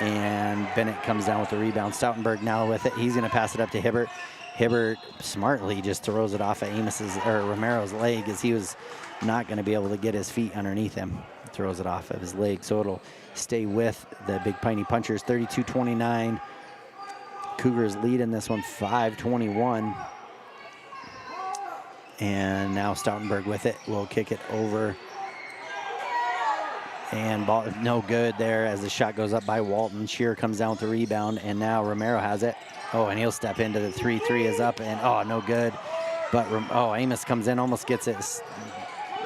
and Bennett comes down with the rebound. Stoutenberg now with it. He's gonna pass it up to Hibbert. Hibbert smartly just throws it off of Romero's leg, as he was not gonna be able to get his feet underneath him. Throws it off of his leg, so it'll stay with the Big Piney Punchers. 32-29. Cougars lead in this one, 5:21. And now Stoutenberg with it. Will kick it over. And ball no good there as the shot goes up by Walton. Shear comes down with the rebound, and now Romero has it. Oh, and he'll step into the 3. 3 is up, and no good. But Amos comes in, almost gets it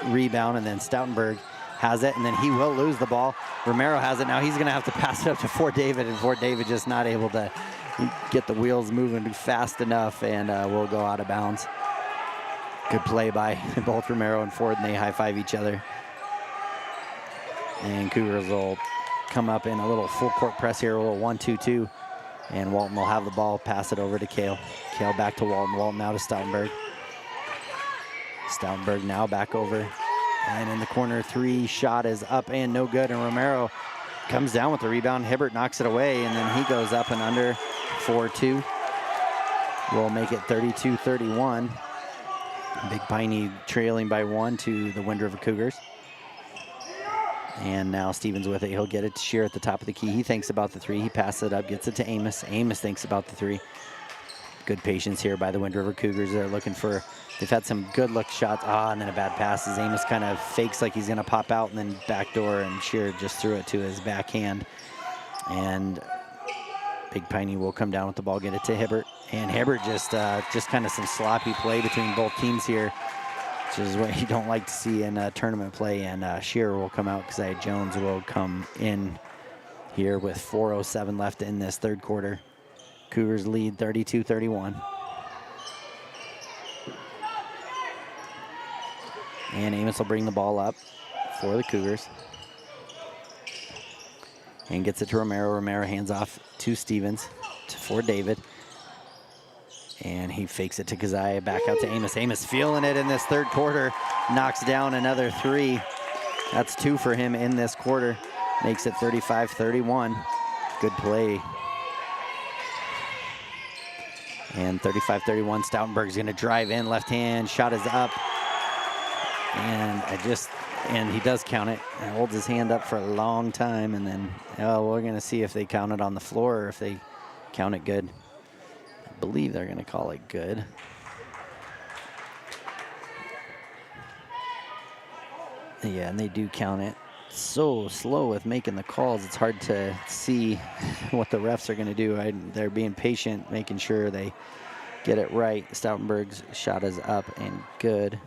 rebound, and then Stoutenberg has it, and then he will lose the ball. Romero has it now. He's going to have to pass it up to Fort David, and Fort David just not able to get the wheels moving fast enough, and will go out of bounds. Good play by both Romero and Ford, and they high-five each other. And Cougars will come up in a little full-court press here, a little 1-2-2, and Walton will have the ball, pass it over to Kale. Kale back to Walton. Walton now to Stoutenberg. Stoutenberg now back over, and in the corner 3, shot is up and no good, and Romero comes down with the rebound. Hibbert knocks it away, and then he goes up and under. 4-2. We'll make it 32-31. Big Piney trailing by 1 to the Wind River Cougars. And now Stevens with it. He'll get it to Shear at the top of the key. He thinks about the 3. He passes it up, gets it to Amos. Amos thinks about the 3. Good patience here by the Wind River Cougars. They're looking for, they've had some good look shots. And then a bad pass as Amos kind of fakes like he's going to pop out, and then backdoor, and Shear just threw it to his backhand. And Big Piney will come down with the ball, get it to Hibbert. And Hibbert just kind of some sloppy play between both teams here, which is what you don't like to see in tournament play. And Shearer will come out. Keziah Jones will come in here with 4:07 left in this third quarter. Cougars lead 32-31. And Amos will bring the ball up for the Cougars. And gets it to Romero. Romero hands off to Stevens for David. And he fakes it to Keziah, back out to Amos. Amos feeling it in this third quarter. Knocks down another 3. That's 2 for him in this quarter. Makes it 35-31. Good play. And 35-31, Stoutenberg's gonna drive in, left hand, shot is up. And he does count it, and holds his hand up for a long time, and then, we're gonna see if they count it on the floor or if they count it good. I believe they're gonna call it good. Yeah, and they do count it. So slow with making the calls, it's hard to see what the refs are gonna do. They're being patient, making sure they get it right. Stoutenberg's shot is up and good.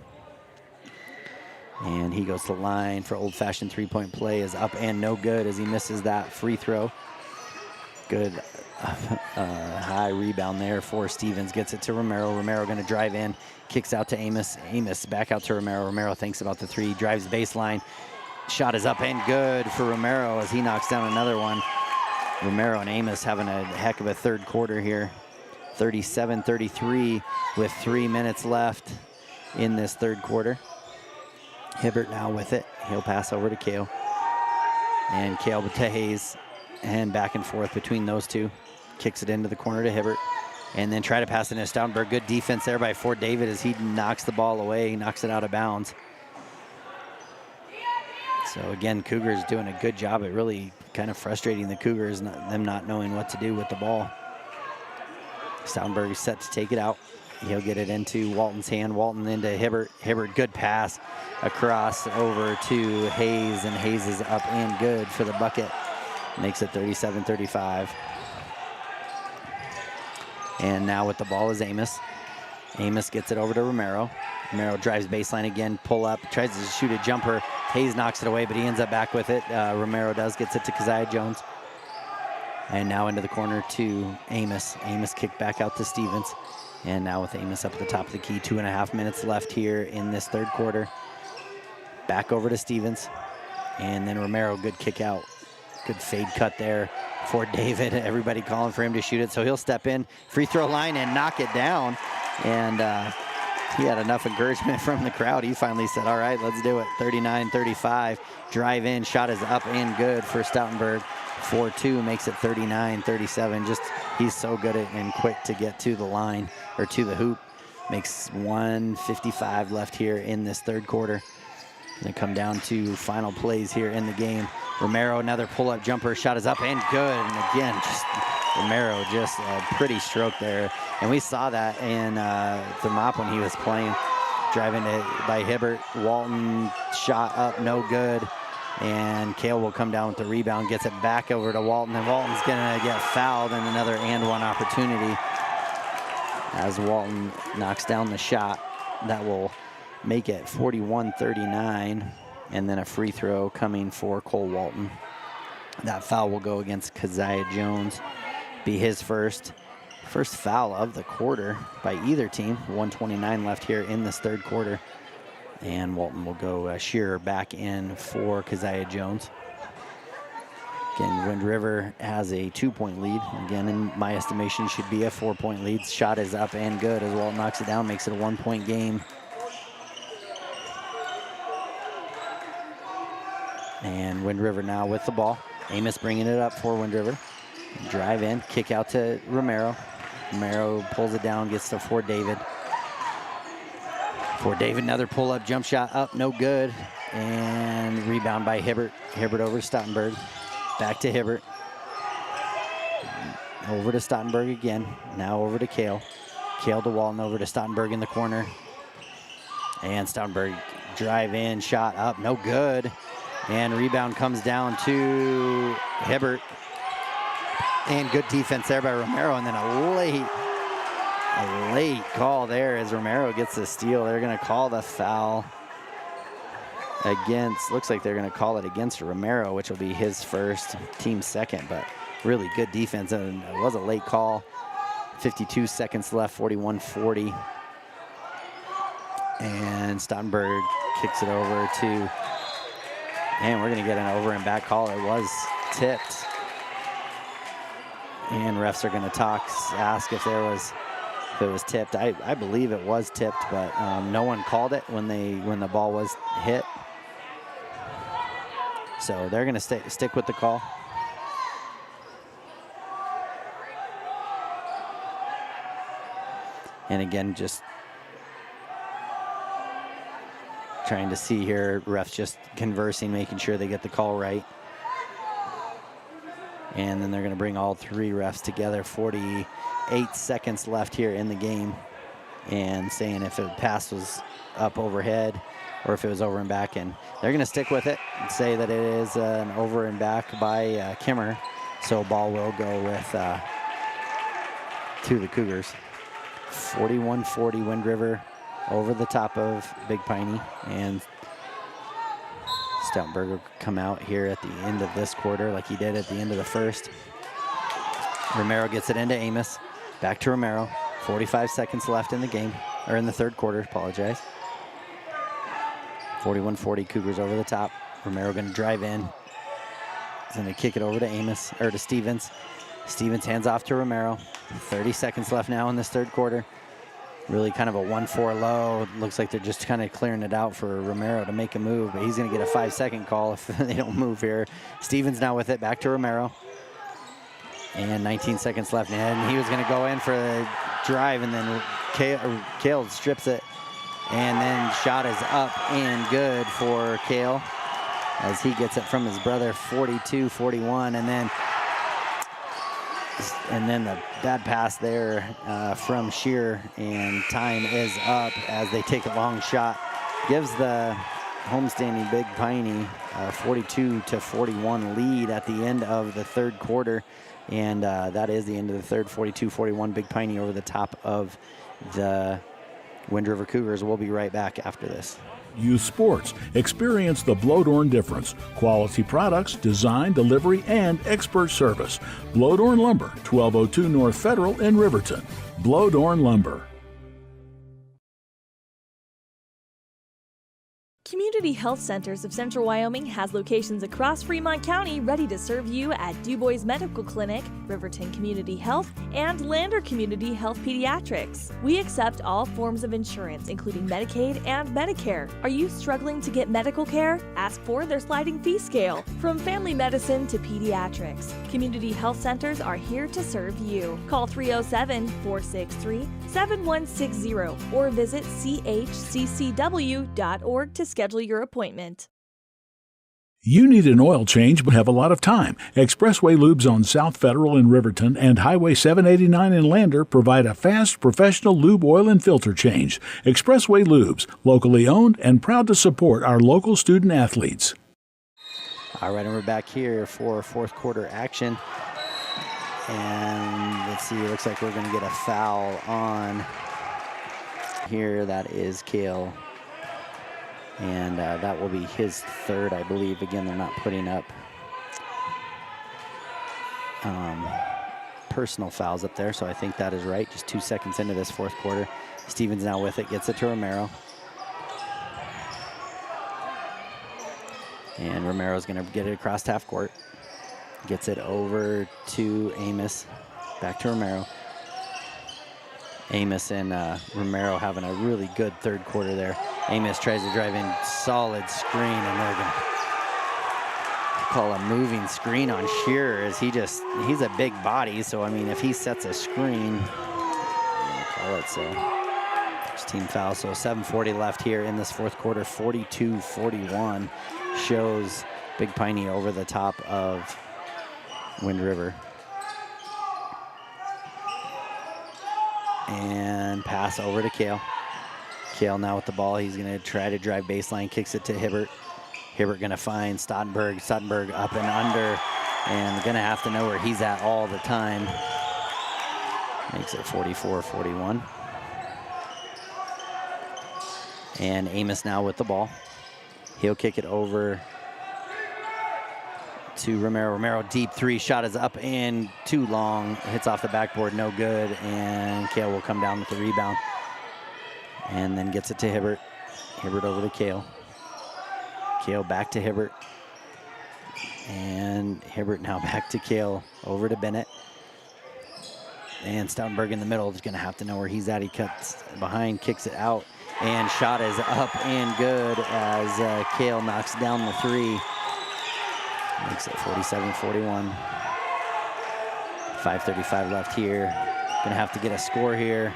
And he goes to the line for old-fashioned three-point play, is up and no good as he misses that free throw. Good high rebound there for Stevens. Gets it to Romero. Romero going to drive in, kicks out to Amos. Amos back out to Romero. Romero thinks about the 3, drives baseline. Shot is up and good for Romero as he knocks down another one. Romero and Amos having a heck of a third quarter here. 37-33 with 3 minutes left in this third quarter. Hibbert now with it. He'll pass over to Kale. And Kale to Hayes. And back and forth between those two. Kicks it into the corner to Hibbert. And then try to pass it to Stoutenberg. Good defense there by Fort David as he knocks the ball away. He knocks it out of bounds. So again, Cougars doing a good job at really kind of frustrating the Cougars, them not knowing what to do with the ball. Stoutenberg is set to take it out. He'll get it into Walton's hand. Walton into Hibbert. Hibbert, good pass across over to Hayes, and Hayes is up and good for the bucket. Makes it 37-35. And now with the ball is Amos. Amos gets it over to Romero. Romero drives baseline again, pull up, tries to shoot a jumper. Hayes knocks it away, but he ends up back with it. Romero gets it to Keziah Jones. And now into the corner to Amos. Amos kicked back out to Stevens. And now with Amos up at the top of the key, 2.5 minutes left here in this third quarter. Back over to Stevens. And then Romero, good kick out. Good fade cut there for David. Everybody calling for him to shoot it. So he'll step in, free throw line, and knock it down. And he had enough encouragement from the crowd. He finally said, all right, let's do it. 39-35. Drive in, shot is up and good for Stoutenberg. 4-2 makes it 39-37. Just, he's so good at and quick to get to the line, or to the hoop. Makes 1:55 left here in this third quarter. Gonna come down to final plays here in the game. Romero, another pull-up jumper, shot is up and good. And again, just Romero, just a pretty stroke there. And we saw that in the mop when he was playing. Driving by Hibbert. Walton, shot up, no good. And Kale will come down with the rebound, gets it back over to Walton, and Walton's gonna get fouled, and another and one opportunity as Walton knocks down the shot. That will make it 41-39, and then a free throw coming for Cole Walton. That foul will go against Keziah Jones, be his first foul of the quarter by either team. 1:29 left here in this third quarter. And Walton will go Shearer back in for Keziah Jones. Again, Wind River has a 2-point lead. Again, in my estimation, should be a 4-point lead. Shot is up and good as Walton knocks it down, makes it a 1-point game. And Wind River now with the ball. Amos bringing it up for Wind River. Drive in, kick out to Romero. Romero pulls it down, gets to Fort David. For David, another pull-up jump shot up, no good. And rebound by Hibbert. Hibbert over to Stottenberg. Back to Hibbert. Over to Stottenberg again. Now over to Kale. Kale to Walton, over to Stottenberg in the corner. And Stottenberg drive in, shot up, no good. And rebound comes down to Hibbert. And good defense there by Romero. And then a late call there as Romero gets the steal. They're going to call the foul against, looks like they're going to call it against Romero, which will be his first, team's second, but really good defense. And it was a late call. 52 seconds left, 41-40. And Stottenberg kicks it over to, and we're going to get an over and back call. It was tipped. And refs are going to ask if it was tipped. I believe it was tipped, but no one called it when the ball was hit. So they're going to stick with the call. And again, just trying to see here, refs just conversing, making sure they get the call right. And then they're going to bring all three refs together. 48 seconds left here in the game. And saying if a pass was up overhead or if it was over and back. And they're going to stick with it and say that it is an over and back by Kimmer. So ball will go with to the Cougars. 41-40 Wind River over the top of Big Piney. And Stottenberg will come out here at the end of this quarter like he did at the end of the first. Romero gets it into Amos. Back to Romero. 45 seconds left in the game, or in the third quarter, apologize. 41-40, Cougars over the top. Romero going to drive in. He's going to kick it over to Amos, or to Stevens. Stevens hands off to Romero. 30 seconds left now in this third quarter. Really kind of a 1-4 low. Looks like they're just kind of clearing it out for Romero to make a move, but he's going to get a 5-second call if they don't move here. Stevens now with it, back to Romero. And 19 seconds left, and he was going to go in for the drive, and then Kale strips it. And then shot is up and good for Kale as he gets it from his brother, 42-41. And then the bad pass there from Shear, and time is up as they take a long shot. Gives the homestanding Big Piney 42-41 lead at the end of the third quarter. And that is the end of the third, 42-41, Big Piney over the top of the Wind River Cougars. We'll be right back after this. Youth Sports. Experience the Blodorn difference. Quality products, design, delivery, and expert service. Blodorn Lumber, 1202 North Federal in Riverton. Blodorn Lumber. Community Health Centers of Central Wyoming has locations across Fremont County ready to serve you at DuBois Medical Clinic, Riverton Community Health, and Lander Community Health Pediatrics. We accept all forms of insurance, including Medicaid and Medicare. Are you struggling to get medical care? Ask for their sliding fee scale. From family medicine to pediatrics, Community Health Centers are here to serve you. Call 307-463-7160 or visit chccw.org to schedule your appointment. You need an oil change but have a lot of time. Expressway Lubes on South Federal in Riverton and Highway 789 in Lander provide a fast, professional lube oil and filter change. Expressway Lubes, locally owned and proud to support our local student athletes. All right, and we're back here for fourth quarter action. And let's see, it looks like we're going to get a foul on here. That is Kale. And that will be his third, I believe. Again, they're not putting up personal fouls up there, so I think that is right. Just 2 seconds into this fourth quarter. Stevens now with it, gets it to Romero. And Romero's going to get it across half court. Gets it over to Amos. Back to Romero. Amos and Romero having a really good third quarter there. Amos tries to drive in, solid screen, and they're going to call a moving screen on Shearer as he's a big body, so I mean if he sets a screen, I'm going to call it so. First team foul, so 7:40 left here in this fourth quarter. 42-41 shows Big Piney over the top of Wind River. And pass over to Kale. Kale now with the ball. He's going to try to drive baseline, kicks it to Hibbert. Hibbert going to find Stottenberg. Stottenberg up and under, and going to have to know where he's at all the time. Makes it 44-41. And Amos now with the ball. He'll kick it over to Romero. Romero deep three, shot is up and too long. Hits off the backboard, no good. And Kale will come down with the rebound. And then gets it to Hibbert. Hibbert over to Kale. Kale back to Hibbert. And Hibbert now back to Kale. Over to Bennett. And Stoutenberg in the middle is going to have to know where he's at. He cuts behind, kicks it out. And shot is up and good as Kale knocks down the three. Makes it 47-41. 5:35 left here. Going to have to get a score here.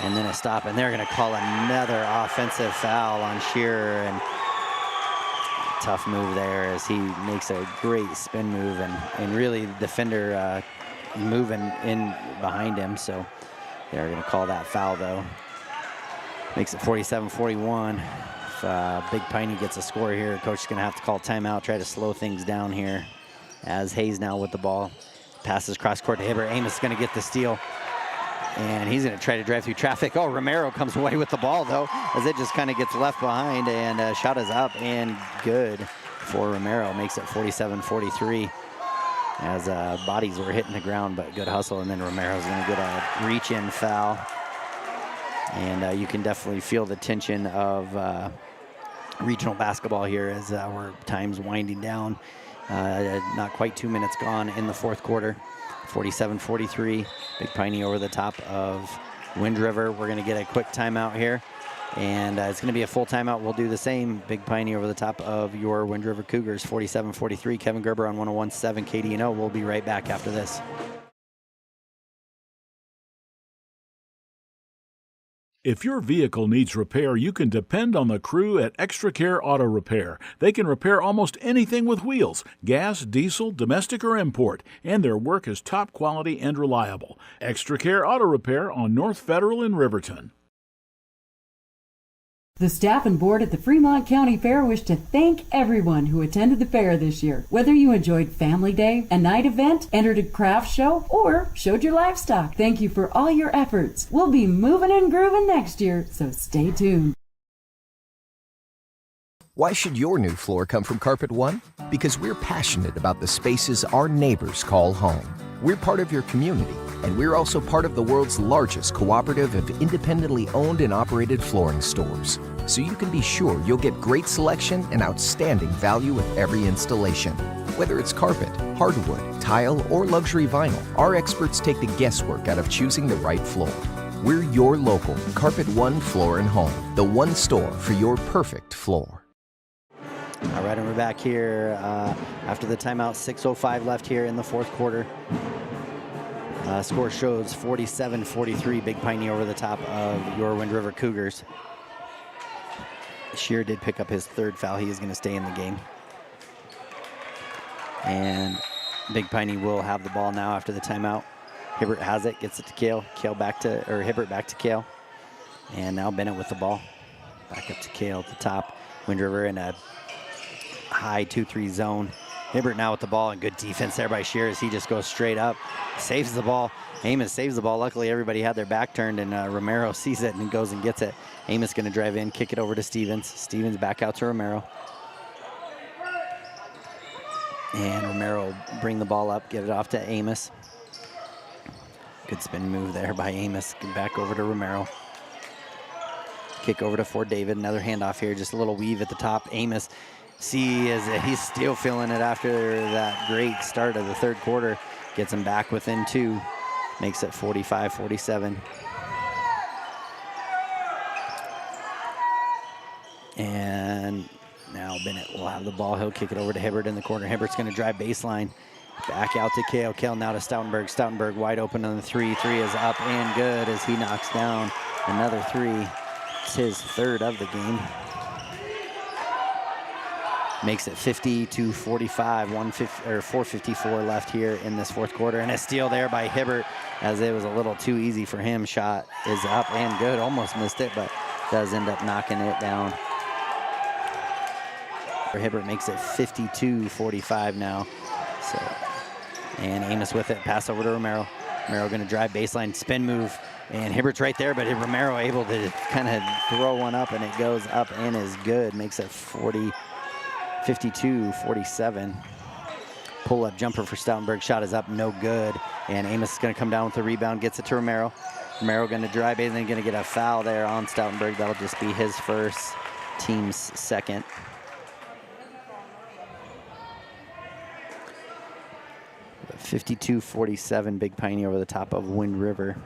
And then a stop. And they're going to call another offensive foul on Shearer. And tough move there as he makes a great spin move. And really the defender moving in behind him. So they're going to call that foul, though. Makes it 47-41. If Big Piney gets a score here, coach is going to have to call timeout, try to slow things down here. As Hayes now with the ball. Passes cross court to Hibbert. Amos is going to get the steal. And he's going to try to drive through traffic. Oh, Romero comes away with the ball, though, as it just kind of gets left behind. And shot is up and good for Romero. Makes it 47-43. As bodies were hitting the ground, but good hustle. And then Romero's going to get a reach-in foul. And you can definitely feel the tension of regional basketball here as our time's winding down. Not quite 2 minutes gone in the fourth quarter. 47-43. Big Piney over the top of Wind River. We're going to get a quick timeout here. And it's going to be a full timeout. We'll do the same. Big Piney over the top of your Wind River Cougars. 47-43. Kevin Gerber on 101.7 KDNO. We'll be right back after this. If your vehicle needs repair, you can depend on the crew at Extra Care Auto Repair. They can repair almost anything with wheels, gas, diesel, domestic, or import, and their work is top quality and reliable. Extra Care Auto Repair on North Federal in Riverton. The staff and board at the Fremont County Fair wish to thank everyone who attended the fair this year. Whether you enjoyed Family Day, a night event, entered a craft show, or showed your livestock, thank you for all your efforts. We'll be moving and grooving next year, so stay tuned. Why should your new floor come from Carpet One? Because we're passionate about the spaces our neighbors call home. We're part of your community, and we're also part of the world's largest cooperative of independently owned and operated flooring stores. So you can be sure you'll get great selection and outstanding value with every installation. Whether it's carpet, hardwood, tile, or luxury vinyl, our experts take the guesswork out of choosing the right floor. We're your local Carpet One Floor and Home, the one store for your perfect floor. All right, and we're back here after the timeout. 6:05 left here in the fourth quarter. Score shows 47-43. Big Piney over the top of your Wind River Cougars. Shearer did pick up his third foul. He is going to stay in the game. And Big Piney will have the ball now after the timeout. Hibbert has it, gets it to Kale. Hibbert back to Kale. And now Bennett with the ball. Back up to Kale at the top. Wind River in a high 2-3 zone. Hibbert now with the ball, and good defense there by Shearer as he just goes straight up. Saves the ball. Amos saves the ball. Luckily, everybody had their back turned, and Romero sees it and goes and gets it. Amos going to drive in, kick it over to Stevens. Stevens back out to Romero. And Romero will bring the ball up, get it off to Amos. Good spin move there by Amos. Back over to Romero. Kick over to Ford David. Another handoff here, just a little weave at the top. Amos, he's still feeling it after that great start of the third quarter. Gets him back within two. Makes it 45-47. And now Bennett will have the ball. He'll kick it over to Hibbert in the corner. Hibbert's going to drive baseline. Back out to Kale. Kale now to Stoutenberg. Stoutenberg wide open on the three. Three is up and good as he knocks down another three. It's his third of the game. Makes it 50-45, 4:54 left here in this fourth quarter. And a steal there by Hibbert, as it was a little too easy for him. Shot is up and good. Almost missed it, but does end up knocking it down. Hibbert makes it 52-45 now. So, and Amos with it. Pass over to Romero. Romero going to drive baseline, spin move. And Hibbert's right there, but Romero able to kind of throw one up, and it goes up and is good. Makes it 52-47. Pull-up jumper for Stoutenburg. Shot is up, no good. And Amos is going to come down with the rebound, gets it to Romero. Romero going to drive, and then going to get a foul there on Stoutenburg. That'll just be his first, team's second. But 52-47, Big Piney over the top of Wind River.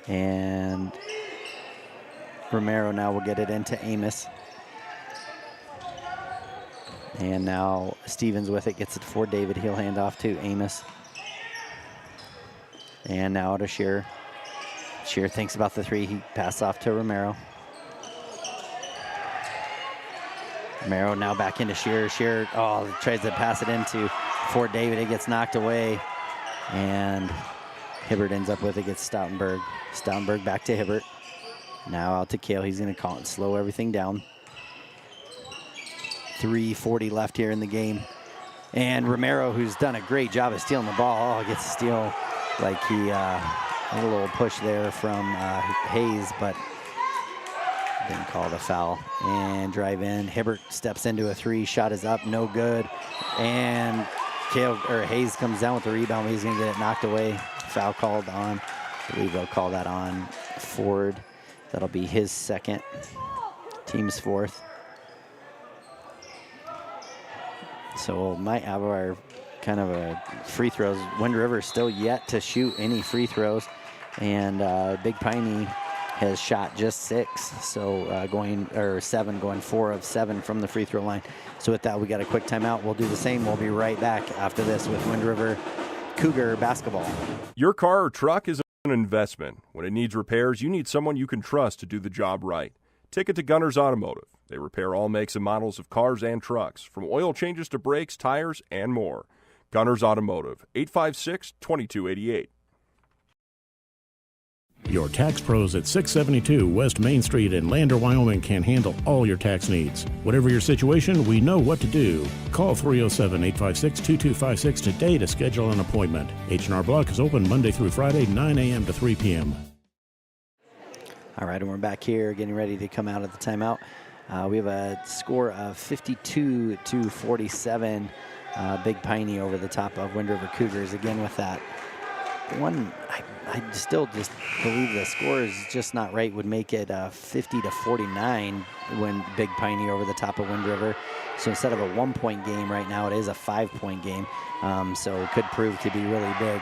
And Romero now will get it into Amos. And now Stevens with it, gets it for David. He'll hand off to Amos. And now to Shearer. Shearer thinks about the three. He passes off to Romero. Romero now back into Shearer. Shearer, tries to pass it into for David. It gets knocked away. And Hibbert ends up with it, gets Stoutenburg. Stoutenburg back to Hibbert. Now out to Kale. He's going to slow everything down. 3:40 left here in the game. And Romero, who's done a great job of stealing the ball, gets a steal like he, a little push there from Hayes, but didn't call the foul. And drive in. Hibbert steps into a three. Shot is up, no good. And Hayes comes down with the rebound. He's going to get it knocked away. Foul called on, I believe they'll call that on Ford. That'll be his second, team's fourth. So might have our kind of a free throws. Wind River still yet to shoot any free throws, and Big Piney has shot just 6, so seven, going 4 of 7 from the free throw line. So with that, we got a quick timeout. We'll do the same. We'll be right back after this with Wind River Cougar basketball. Your car or truck is an investment. When it needs repairs, you need someone you can trust to do the job right. Take it to Gunners Automotive. They repair all makes and models of cars and trucks, from oil changes to brakes, tires, and more. Gunners Automotive, 856-2288. Your tax pros at 672 West Main Street in Lander, Wyoming can handle all your tax needs. Whatever your situation, we know what to do. Call 307-856-2256 today to schedule an appointment. H&R Block is open Monday through Friday, 9 a.m. to 3 p.m. All right, and we're back here getting ready to come out of the timeout. We have a score of 52-47. Big Piney over the top of Wind River Cougars. Again with that one, I still just believe the score is just not right. Would make it 50-49 when Big Piney over the top of Wind River. So instead of a 1-point game right now, it is a 5-point game. So it could prove to be really big.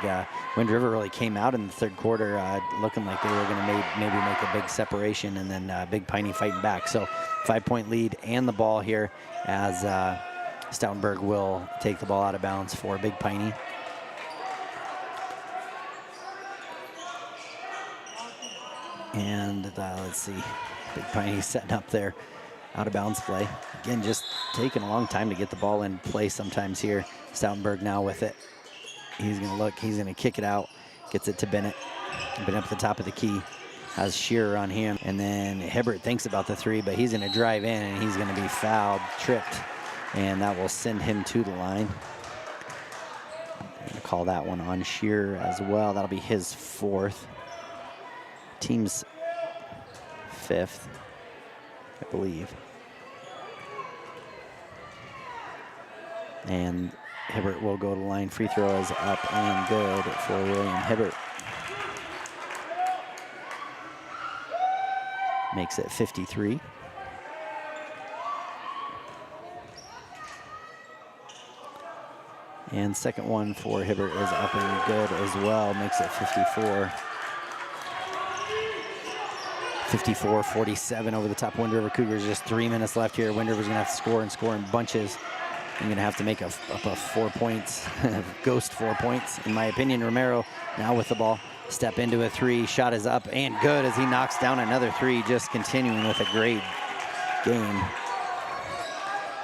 Wind River really came out in the third quarter looking like they were going to maybe make a big separation, and then Big Piney fighting back. So 5-point lead and the ball here as Stoutenburg will take the ball out of bounds for Big Piney. And let's see, Big Piney setting up their out of bounds play. Again, just taking a long time to get the ball in play sometimes here. Stoutenburg now with it. He's going to look, he's going to kick it out, gets it to Bennett. Bennett up the top of the key, has Shearer on him. And then Hibbert thinks about the three, but he's going to drive in and he's going to be fouled, tripped, and that will send him to the line. I'm going to call that one on Shearer as well. That'll be his fourth. Team's fifth, I believe. And Hibbert will go to the line. Free throw is up and good for William Hibbert. Makes it 53. And second one for Hibbert is up and good as well. Makes it 54. 54-47 over the top Wind River Cougars. Just 3 minutes left here. Wind River's gonna have to score and score in bunches. I'm going to have to make up a 4 points, ghost 4 points, in my opinion. Romero now with the ball. Step into a three. Shot is up and good as he knocks down another three, just continuing with a great game.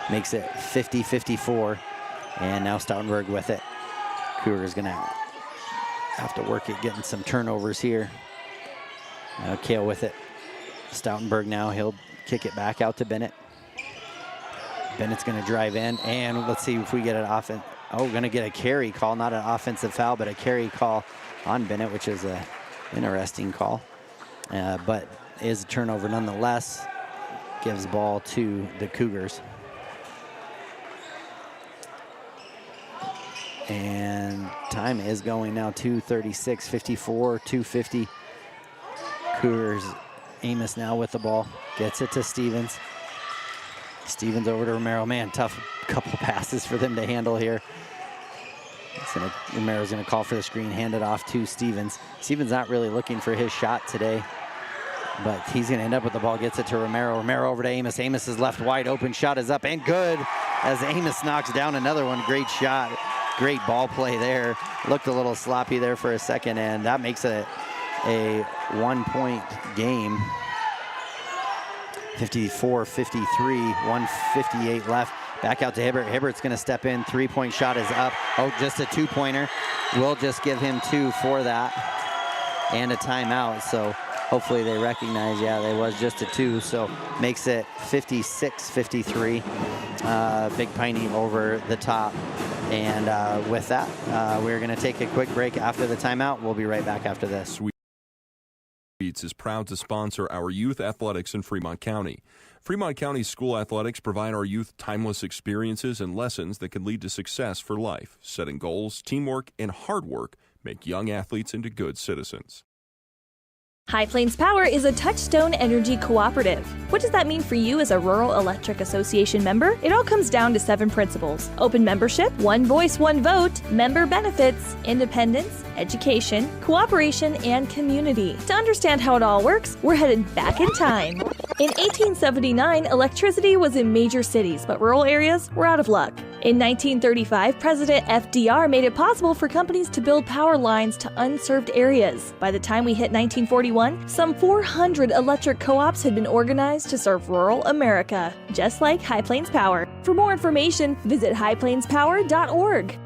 Makes it 50-54. And now Stoutenberg with it. Cougars going to have to work at getting some turnovers here. Kale with it. Stoutenberg now, he'll kick it back out to Bennett. Bennett's going to drive in, and let's see if we get an offense. Oh, going to get a carry call, not an offensive foul, but a carry call on Bennett, which is an interesting call. But is a turnover nonetheless. Gives ball to the Cougars. And time is going now, 2:36, 54, 2:50. Cougars, Amos now with the ball, gets it to Stevens. Stevens over to Romero. Man, tough couple passes for them to handle here. Romero's gonna call for the screen, hand it off to Stevens. Stevens not really looking for his shot today, but he's gonna end up with the ball, gets it to Romero. Romero over to Amos. Amos is left wide open, shot is up and good as Amos knocks down another one. Great shot, great ball play there. Looked a little sloppy there for a second, and that makes it a 1 point game. 54-53, 1:58 left. Back out to Hibbert. Hibbert's gonna step in, 3-point shot is up. Oh, just a 2-pointer. We'll just give him 2 for that. And a timeout, so hopefully they recognize, yeah, there was just a 2, so makes it 56-53. Big Piney over the top. And with that, we're gonna take a quick break after the timeout. We'll be right back after this. Is proud to sponsor our youth athletics in Fremont County. Fremont County School Athletics provide our youth timeless experiences and lessons that can lead to success for life. Setting goals, teamwork, and hard work make young athletes into good citizens. High Plains Power is a Touchstone Energy cooperative. What does that mean for you as a Rural Electric Association member? It all comes down to 7 principles: open membership, one voice, one vote, member benefits, independence, education, cooperation, and community. To understand how it all works, we're headed back in time. In 1879, electricity was in major cities, but rural areas were out of luck. In 1935, President FDR made it possible for companies to build power lines to unserved areas. By the time we hit 1941, some 400 electric co-ops had been organized to serve rural America, just like High Plains Power. For more information, visit highplainspower.org.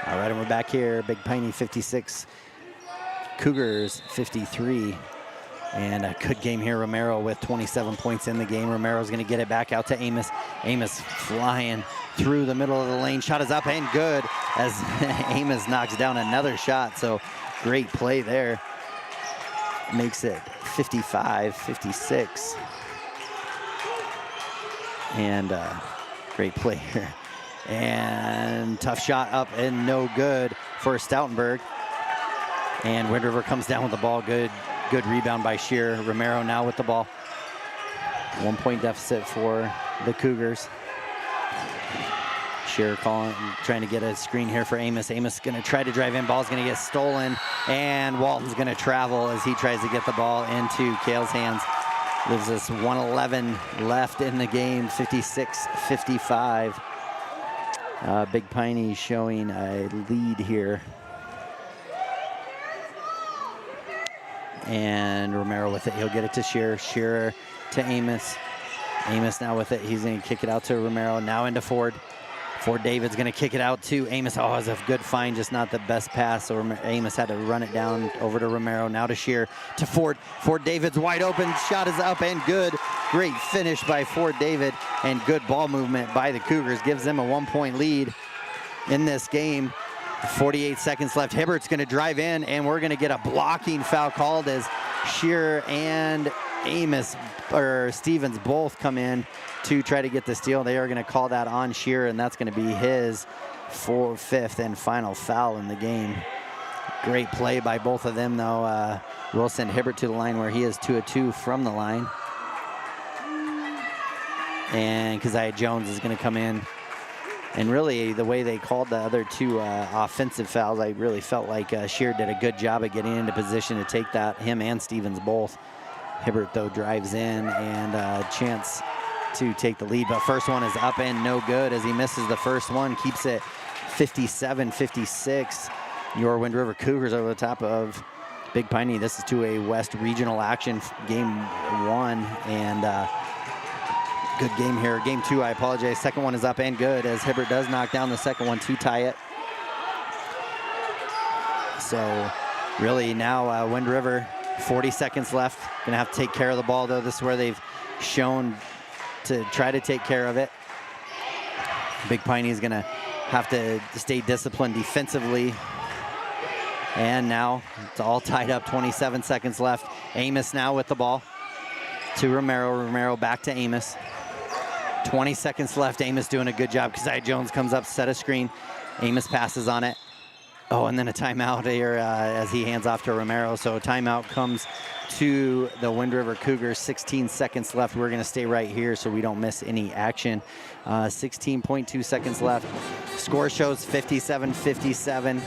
All right, and we're back here. Big Piney 56, Cougars 53. And a good game here. Romero with 27 points in the game. Romero's going to get it back out to Amos. Amos flying through the middle of the lane. Shot is up and good as Amos knocks down another shot. So great play there. Makes it 55-56. And great play here. And tough shot up and no good for Stoutenberg. And Wind River comes down with the ball. Good rebound by Shearer. Romero now with the ball. 1 point deficit for the Cougars. Shearer trying to get a screen here for Amos. Amos going to try to drive in. Ball's going to get stolen. And Walton's going to travel as he tries to get the ball into Kale's hands. Leaves us 1:11 left in the game, 56-55. Big Piney showing a lead here. And Romero with it. He'll get it to Shearer. Shearer to Amos. Amos now with it. He's going to kick it out to Romero. Now into Ford. Ford David's going to kick it out to Amos. Oh, it's a good find, just not the best pass. So Amos had to run it down over to Romero. Now to Shearer, to Ford. Ford David's wide open. Shot is up and good. Great finish by Ford David and good ball movement by the Cougars. Gives them a 1 point lead in this game. 48 seconds left. Hibbert's going to drive in, and we're going to get a blocking foul called as Shearer and Amos, or Stevens, both come in to try to get the steal. They are going to call that on Shearer, and that's going to be his 5th and final foul in the game. Great play by both of them, though. We'll send Hibbert to the line where he is 2 of 2 from the line. And Keziah Jones is going to come in. And really, the way they called the other 2 offensive fouls, I really felt like Shearer did a good job of getting into position to take that, him and Stevens both. Hibbert, though, drives in, and Chance to take the lead, but first one is up and no good as he misses the first one, keeps it 57-56. Your Wind River Cougars over the top of Big Piney. This is to a West Regional action, game 1, and good game here. Game 2, I apologize. Second one is up and good as Hibbert does knock down the second one to tie it. So really now Wind River, 40 seconds left. Gonna have to take care of the ball though. This is where they've shown to try to take care of it. Big Piney is gonna have to stay disciplined defensively. And now it's all tied up, 27 seconds left. Amos now with the ball to Romero. Romero back to Amos. 20 seconds left. Amos doing a good job. Keziah Jones comes up, set a screen. Amos passes on it. Oh, and then a timeout here as he hands off to Romero. So a timeout comes to the Wind River Cougars. 16 seconds left. We're going to stay right here so we don't miss any action. 16.2 seconds left. Score shows 57-57.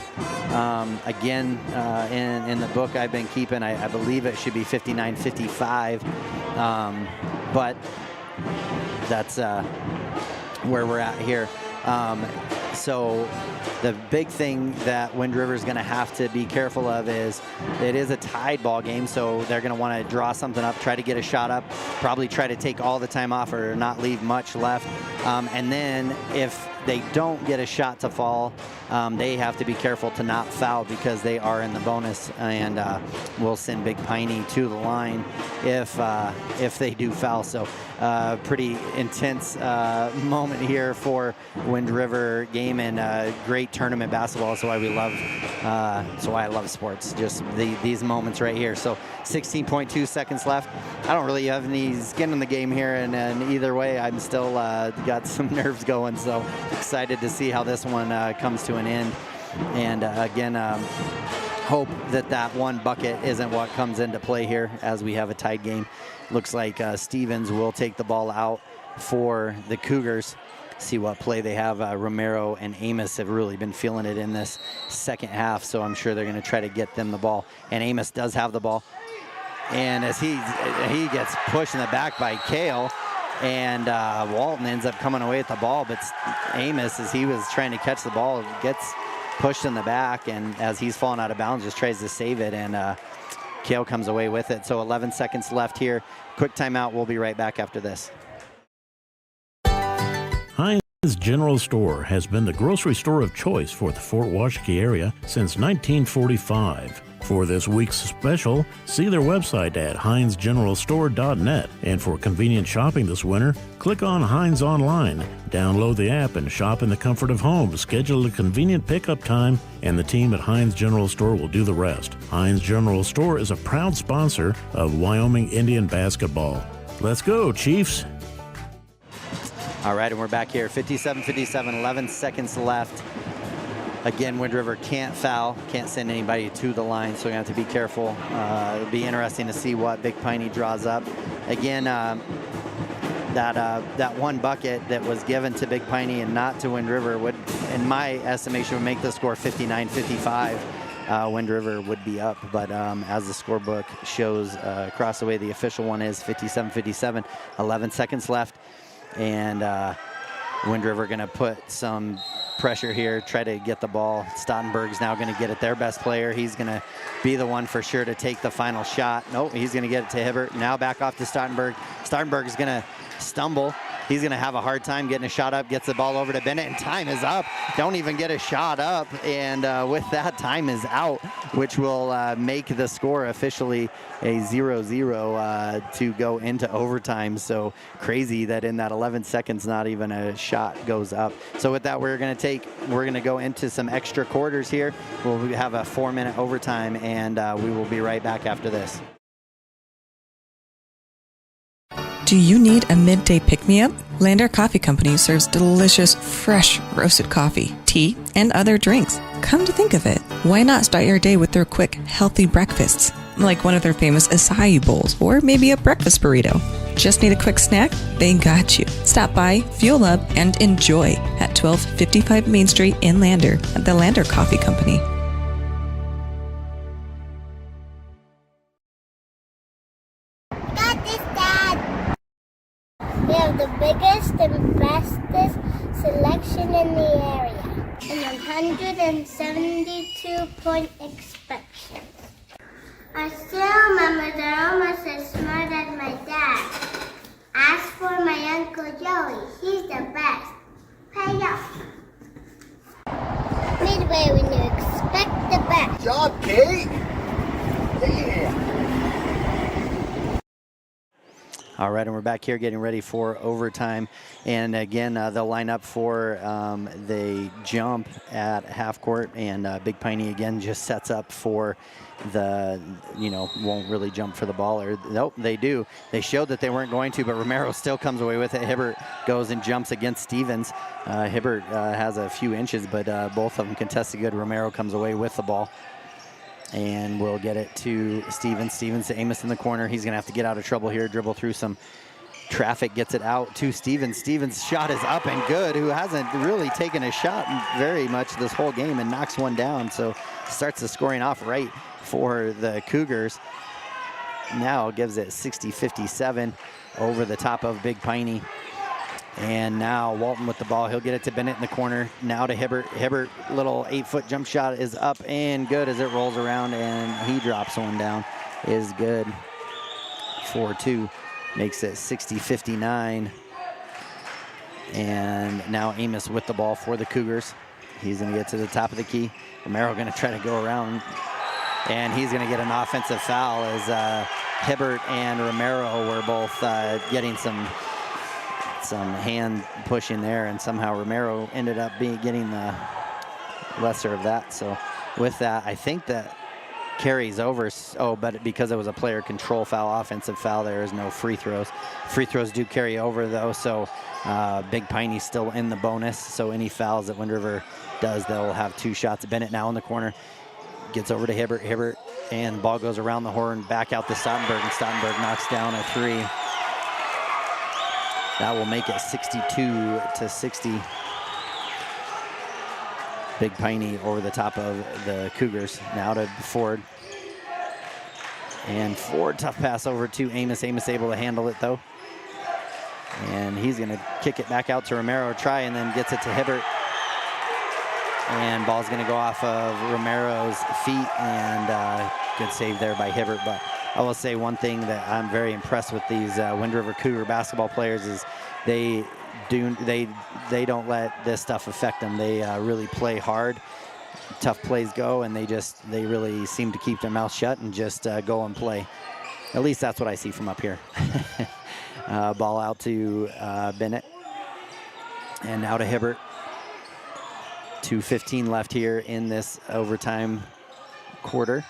Again, in the book I've been keeping, I believe it should be 59-55. But that's where we're at here. So the big thing that Wind River is going to have to be careful of is it is a tied ball game, so they're going to want to draw something up, try to get a shot up, probably try to take all the time off or not leave much left. And then if they don't get a shot to fall, they have to be careful to not foul because they are in the bonus, and we'll send Big Piney to the line if they do foul. So pretty intense moment here for Wind River game, and great tournament basketball. That's why we love, that's why I love sports, just these moments right here. So 16.2 seconds left. I don't really have any skin in the game here, and either way, I'm still got some nerves going. So excited to see how this one comes to an end. And again, hope that one bucket isn't what comes into play here as we have a tied game. Looks like Stevens will take the ball out for the Cougars. See what play they have. Romero and Amos have really been feeling it in this second half, so I'm sure they're going to try to get them the ball. And Amos does have the ball. And as he gets pushed in the back by Kale, and Walton ends up coming away with the ball, but Amos, as he was trying to catch the ball, gets pushed in the back, and as he's falling out of bounds, just tries to save it, and Kale comes away with it. So 11 seconds left here. Quick timeout. We'll be right back after this. Heinz General Store has been the grocery store of choice for the Fort Washakie area since 1945. For this week's special, see their website at heinzgeneralstore.net. And for convenient shopping this winter, click on Heinz Online, download the app, and shop in the comfort of home. Schedule a convenient pickup time, and the team at Heinz General Store will do the rest. Heinz General Store is a proud sponsor of Wyoming Indian basketball. Let's go, Chiefs! All right, and we're back here. 57-57, 11 seconds left. Again, Wind River can't foul, can't send anybody to the line, so we have to be careful. It'll be interesting to see what Big Piney draws up. Again, that one bucket that was given to Big Piney and not to Wind River would, in my estimation, would make the score 59-55. Wind River would be up, but as the scorebook shows across the way, the official one is 57-57, 11 seconds left. And Wind River going to put some pressure here, try to get the ball. Stottenberg's now going to get it, their best player. He's going to be the one for sure to take the final shot. Nope, he's going to get it to Hibbert. Now back off to Stottenberg. Stottenberg's going to stumble. He's going to have a hard time getting a shot up, gets the ball over to Bennett, and time is up. Don't even get a shot up, and with that, time is out, which will make the score officially a 0-0 to go into overtime. So crazy that in that 11 seconds, not even a shot goes up. So with that, we're going to go into some extra quarters here. We'll have a 4-minute overtime, and we will be right back after this. Do you need a midday pick-me-up? Lander Coffee Company serves delicious, fresh roasted coffee, tea, and other drinks. Come to think of it, why not start your day with their quick, healthy breakfasts? Like one of their famous acai bowls, or maybe a breakfast burrito. Just need a quick snack? They got you. Stop by, fuel up, and enjoy at 1255 Main Street in Lander at the Lander Coffee Company. Got this, Dad. We have have the biggest and bestest selection in the area and 172-point inspections. I still remember they're almost as smart as my dad. Ask for my Uncle Joey. He's the best. Pay up. Midway when you expect the best. Good job, Kate. Yeah. All right, and we're back here getting ready for overtime. And again, they'll line up for the jump at half court, and Big Piney again just sets up for the, won't really jump for the ball. Or nope, they do. They showed that they weren't going to, but Romero still comes away with it. Hibbert goes and jumps against Stevens. Hibbert has a few inches, but both of them contested good. Romero comes away with the ball. And we'll get it to Stevens. Stevens to Amos in the corner. He's going to have to get out of trouble here, dribble through some traffic, gets it out to Stevens. Stevens' shot is up and good, who hasn't really taken a shot very much this whole game, and knocks one down. So starts the scoring off right for the Cougars. Now gives it 60-57 over the top of Big Piney. And now Walton with the ball. He'll get it to Bennett in the corner. Now to Hibbert. Hibbert, little 8-foot jump shot is up and good as it rolls around, and he drops one down. Is good. 4-2 makes it 60-59. And now Amos with the ball for the Cougars. He's going to get to the top of the key. Romero going to try to go around, and he's going to get an offensive foul as Hibbert and Romero were both getting some hand pushing there, and somehow Romero ended up getting the lesser of that. So with that, I think that carries over. Oh, but because it was a player control foul, offensive foul, there is no free throws. Free throws do carry over though, so Big Piney still in the bonus. So any fouls that Wind River does, they'll have 2 shots. Bennett now in the corner, gets over to Hibbert. Hibbert, and ball goes around the horn, back out to Stottenberg, and Stottenberg knocks down a 3. That will make it 62-60. Big Piney over the top of the Cougars. Now to Ford. And Ford, tough pass over to Amos. Amos able to handle it though. And he's gonna kick it back out to Romero, try, and then gets it to Hibbert. And ball's gonna go off of Romero's feet, and good save there by Hibbert. But I will say one thing that I'm very impressed with these Wind River Cougar basketball players is they don't let this stuff affect them. They really play hard. Tough plays go, and they really seem to keep their mouth shut and just go and play. At least that's what I see from up here. Ball out to Bennett, and now to Hibbert. 2:15 left here in this overtime quarter.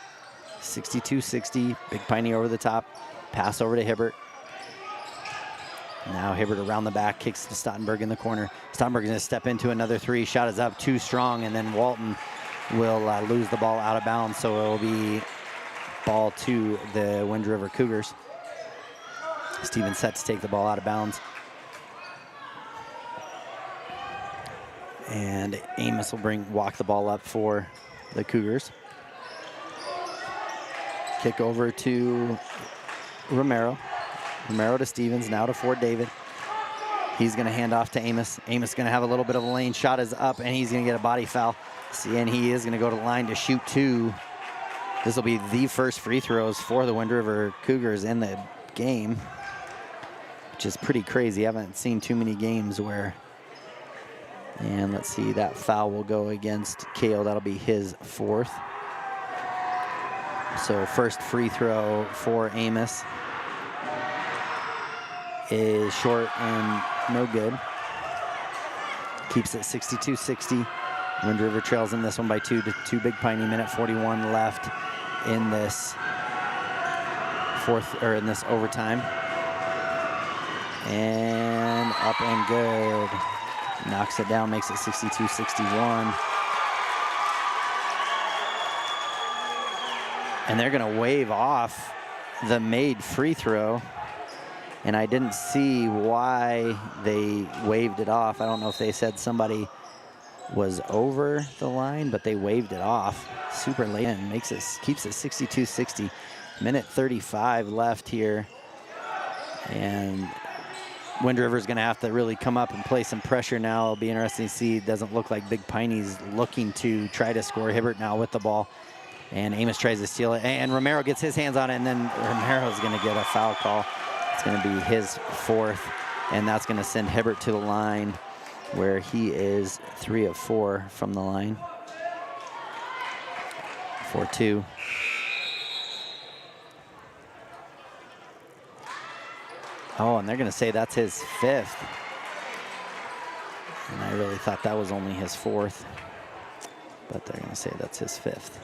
62-60, Big Piney over the top, pass over to Hibbert. Now Hibbert around the back, kicks to Stottenberg in the corner. Stottenberg is going to step into another 3, shot is up, too strong, and then Walton will lose the ball out of bounds, so it will be ball to the Wind River Cougars. Stevens set to take the ball out of bounds. And Amos will walk the ball up for the Cougars. Kick over to Romero. Romero to Stevens, now to Ford David. He's going to hand off to Amos. Amos going to have a little bit of a lane. Shot is up, and he's going to get a body foul. See, and he is going to go to the line to shoot 2. This will be the first free throws for the Wind River Cougars in the game, which is pretty crazy. I haven't seen too many games where... And let's see, that foul will go against Kale. That'll be his 4th. So first free throw for Amos is short and no good. Keeps it 62-60. Wind River trails in this one by 2 to Big Piney. Minute 41 left in this in this overtime. And up and good. Knocks it down, makes it 62-61. And they're going to wave off the made free throw. And I didn't see why they waved it off. I don't know if they said somebody was over the line, but they waved it off super late and keeps it 62-60. Minute 35 left here. And Wind River's going to have to really come up and play some pressure now. It'll be interesting to see. It doesn't look like Big Piney's looking to try to score. Hibbert now with the ball. And Amos tries to steal it. And Romero gets his hands on it, and then Romero's going to get a foul call. It's going to be his fourth, and that's going to send Hibbert to the line, where he is 3 of 4 from the line. 4-2. Oh, and they're going to say that's his 5th. And I really thought that was only his 4th. But they're going to say that's his 5th.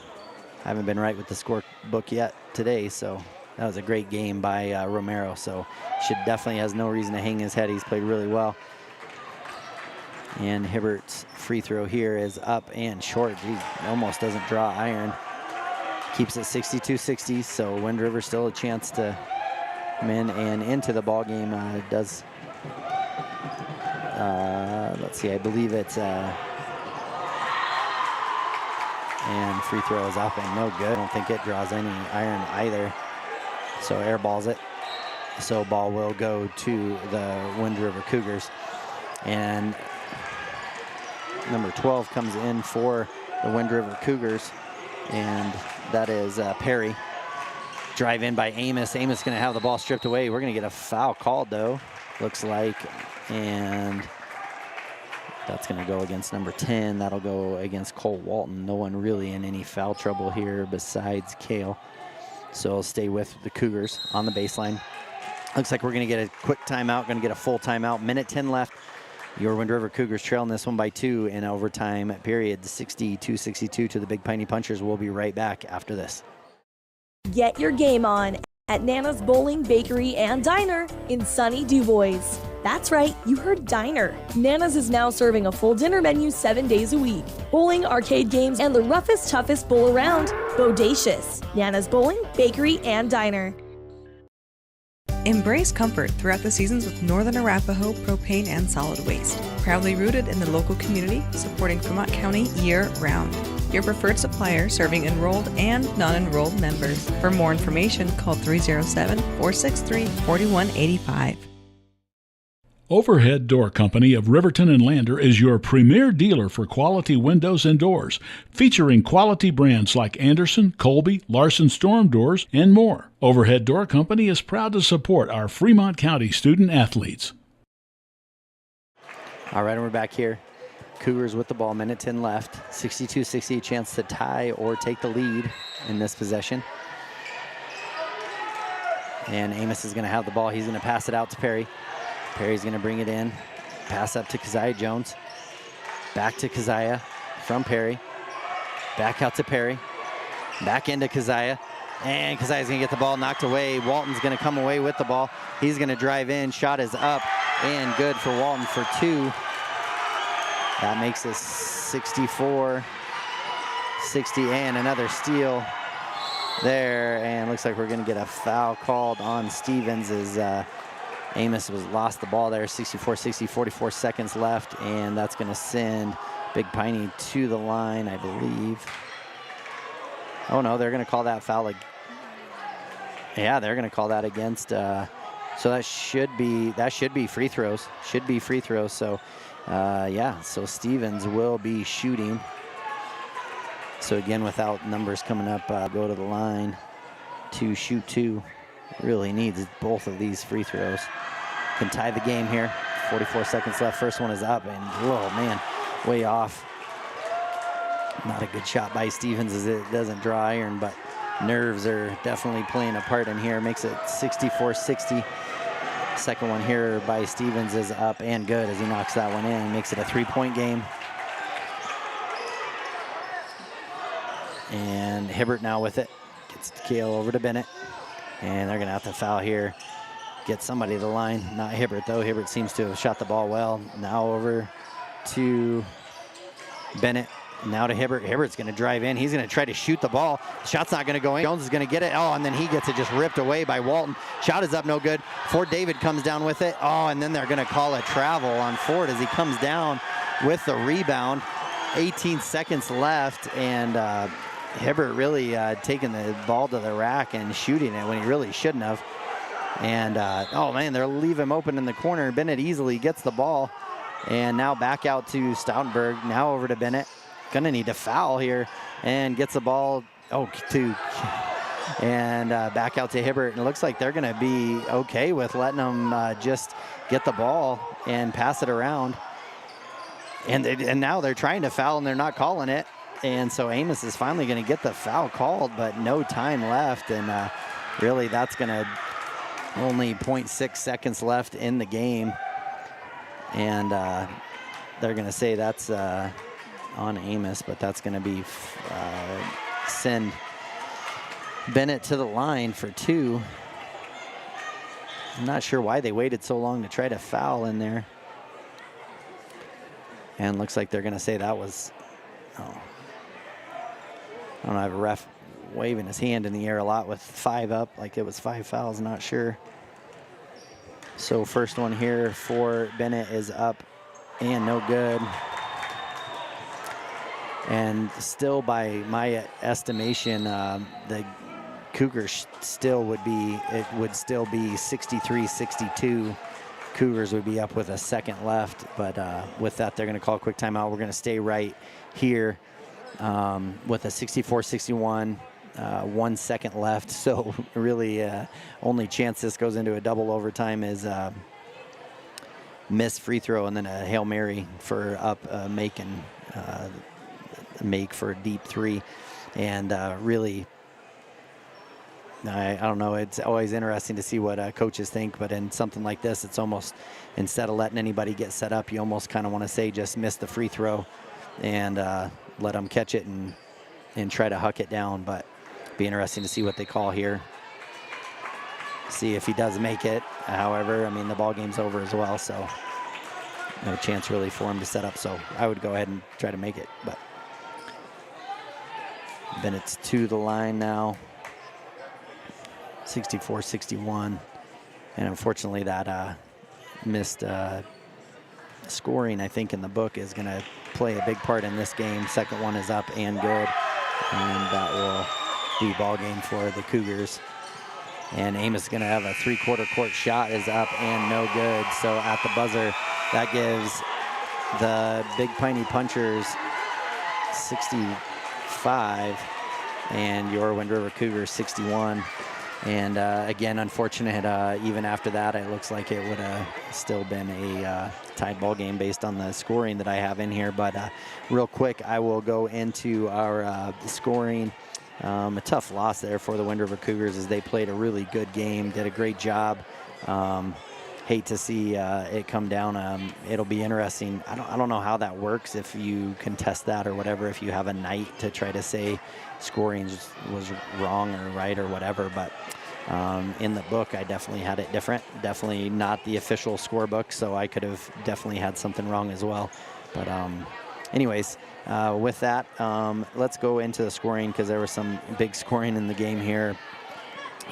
I haven't been right with the scorebook yet today, so that was a great game by Romero. So definitely has no reason to hang his head. He's played really well. And Hibbert's free throw here is up and short. He almost doesn't draw iron. Keeps it 62-60, so Wind River still a chance to come in and into the ball game. Let's see, I believe it's and free throw is up and no good. I don't think it draws any iron either. So airballs it. So ball will go to the Wind River Cougars. And number 12 comes in for the Wind River Cougars, and that is Perry. Drive in by Amos. Amos going to have the ball stripped away. We're going to get a foul called, though, looks like. And that's going to go against number 10. That'll go against Cole Walton. No one really in any foul trouble here besides Kale. So I'll stay with the Cougars on the baseline. Looks like we're going to get a quick timeout, going to get a full timeout. Minute 10 left. Your Wind River Cougars trailing this one by 2 in overtime period, 62-62 to the Big Piney Punchers. We'll be right back after this. Get your game on at Nana's Bowling, Bakery, and Diner in sunny DuBois. That's right, you heard diner. Nana's is now serving a full dinner menu 7 days a week. Bowling, arcade games, and the roughest, toughest bowl around. Bodacious. Nana's Bowling, Bakery, and Diner. Embrace comfort throughout the seasons with Northern Arapahoe Propane and Solid Waste. Proudly rooted in the local community, supporting Fremont County year-round. Your preferred supplier serving enrolled and non-enrolled members. For more information, call 307-463-4185. Overhead Door Company of Riverton and Lander is your premier dealer for quality windows and doors, featuring quality brands like Anderson, Colby, Larson Storm Doors, and more. Overhead Door Company is proud to support our Fremont County student athletes. All right, and we're back here. Cougars with the ball, minute 10 left. 62-60, chance to tie or take the lead in this possession. And Amos is going to have the ball. He's going to pass it out to Perry. Perry's going to bring it in. Pass up to Keziah Jones. Back to Keziah from Perry. Back out to Perry. Back into Keziah. And Keziah's going to get the ball knocked away. Walton's going to come away with the ball. He's going to drive in. Shot is up and good for Walton for 2. That makes it 64-60 and another steal there. And looks like we're going to get a foul called on Stevens as Amos lost the ball there. 64-60, 44 seconds left, and that's going to send Big Piney to the line, I believe. Oh no, they're going to call that foul. Yeah, they're going to call that against. So that should be free throws. Should be free throws. So yeah, so Stevens will be shooting. So again, without numbers coming up, go to the line to shoot 2. Really needs both of these free throws. Can tie the game here. 44 seconds left. First one is up, and whoa, man, way off. Not a good shot by Stevens as it doesn't draw iron, but nerves are definitely playing a part in here. Makes it 64-60. Second one here by Stevens is up and good as he knocks that one in. Makes it a 3-point game. And Hibbert now with it. Gets Kale over to Bennett. And they're going to have to foul here. Get somebody to the line. Not Hibbert, though. Hibbert seems to have shot the ball well. Now over to Bennett. Now to Hibbert. Hibbert's going to drive in. He's going to try to shoot the ball. Shot's not going to go in. Jones is going to get it. Oh, and then he gets it just ripped away by Walton. Shot is up, no good. Ford David comes down with it. Oh, and then they're going to call a travel on Ford as he comes down with the rebound. 18 seconds left, and Hibbert really taking the ball to the rack and shooting it when he really shouldn't have. And, oh, man, they'll leave him open in the corner. Bennett easily gets the ball. And now back out to Stoutenberg. Now over to Bennett. Going to need a foul here. And gets the ball, and back out to Hibbert. And it looks like they're going to be okay with letting them just get the ball and pass it around. And now they're trying to foul, and they're not calling it. And so Amos is finally going to get the foul called, but no time left. And really, that's going to only 0.6 seconds left in the game. And they're going to say that's on Amos, but that's going to be send Bennett to the line for 2. I'm not sure why they waited so long to try to foul in there. And looks like they're going to say that was, I don't know, I have a ref waving his hand in the air a lot with 5 up, like it was 5 fouls, not sure. So first one here for Bennett is up and no good. And still, by my estimation, the Cougars still would be 63-62. Cougars would be up with a second left, but with that, they're going to call a quick timeout. We're going to stay right here with a 64-61, 1 second left. So really, only chance this goes into a double overtime is missed free throw and then a Hail Mary for up make for a deep 3. And really, I don't know, it's always interesting to see what coaches think, but in something like this, it's almost, instead of letting anybody get set up, you almost kind of want to say just miss the free throw and let them catch it and try to huck it down. But be interesting to see what they call here. See if he does make it. However, I mean, the ball game's over as well, so no chance really for him to set up. So I would go ahead and try to make it. But Bennett's to the line now. 64-61, and unfortunately that missed scoring, I think, in the book is going to play a big part in this game. Second one is up and good, and that will be ball game for the Cougars. And Amos is going to have a 3/4 court shot, is up and no good. So at the buzzer, that gives the Big Piney Punchers 65 and your Wind River Cougars 61. And again, unfortunate, even after that, it looks like it would have still been a tied ball game based on the scoring that I have in here. But real quick, I will go into our scoring. A tough loss there for the Wind River Cougars as they played a really good game, did a great job. Hate to see it come down. It'll be interesting. I don't know how that works, if you contest that or whatever, if you have a night to try to say scoring was wrong or right or whatever. But in the book, I definitely had it different. Definitely not the official scorebook, so I could have definitely had something wrong as well. But anyways, with that, let's go into the scoring because there was some big scoring in the game here.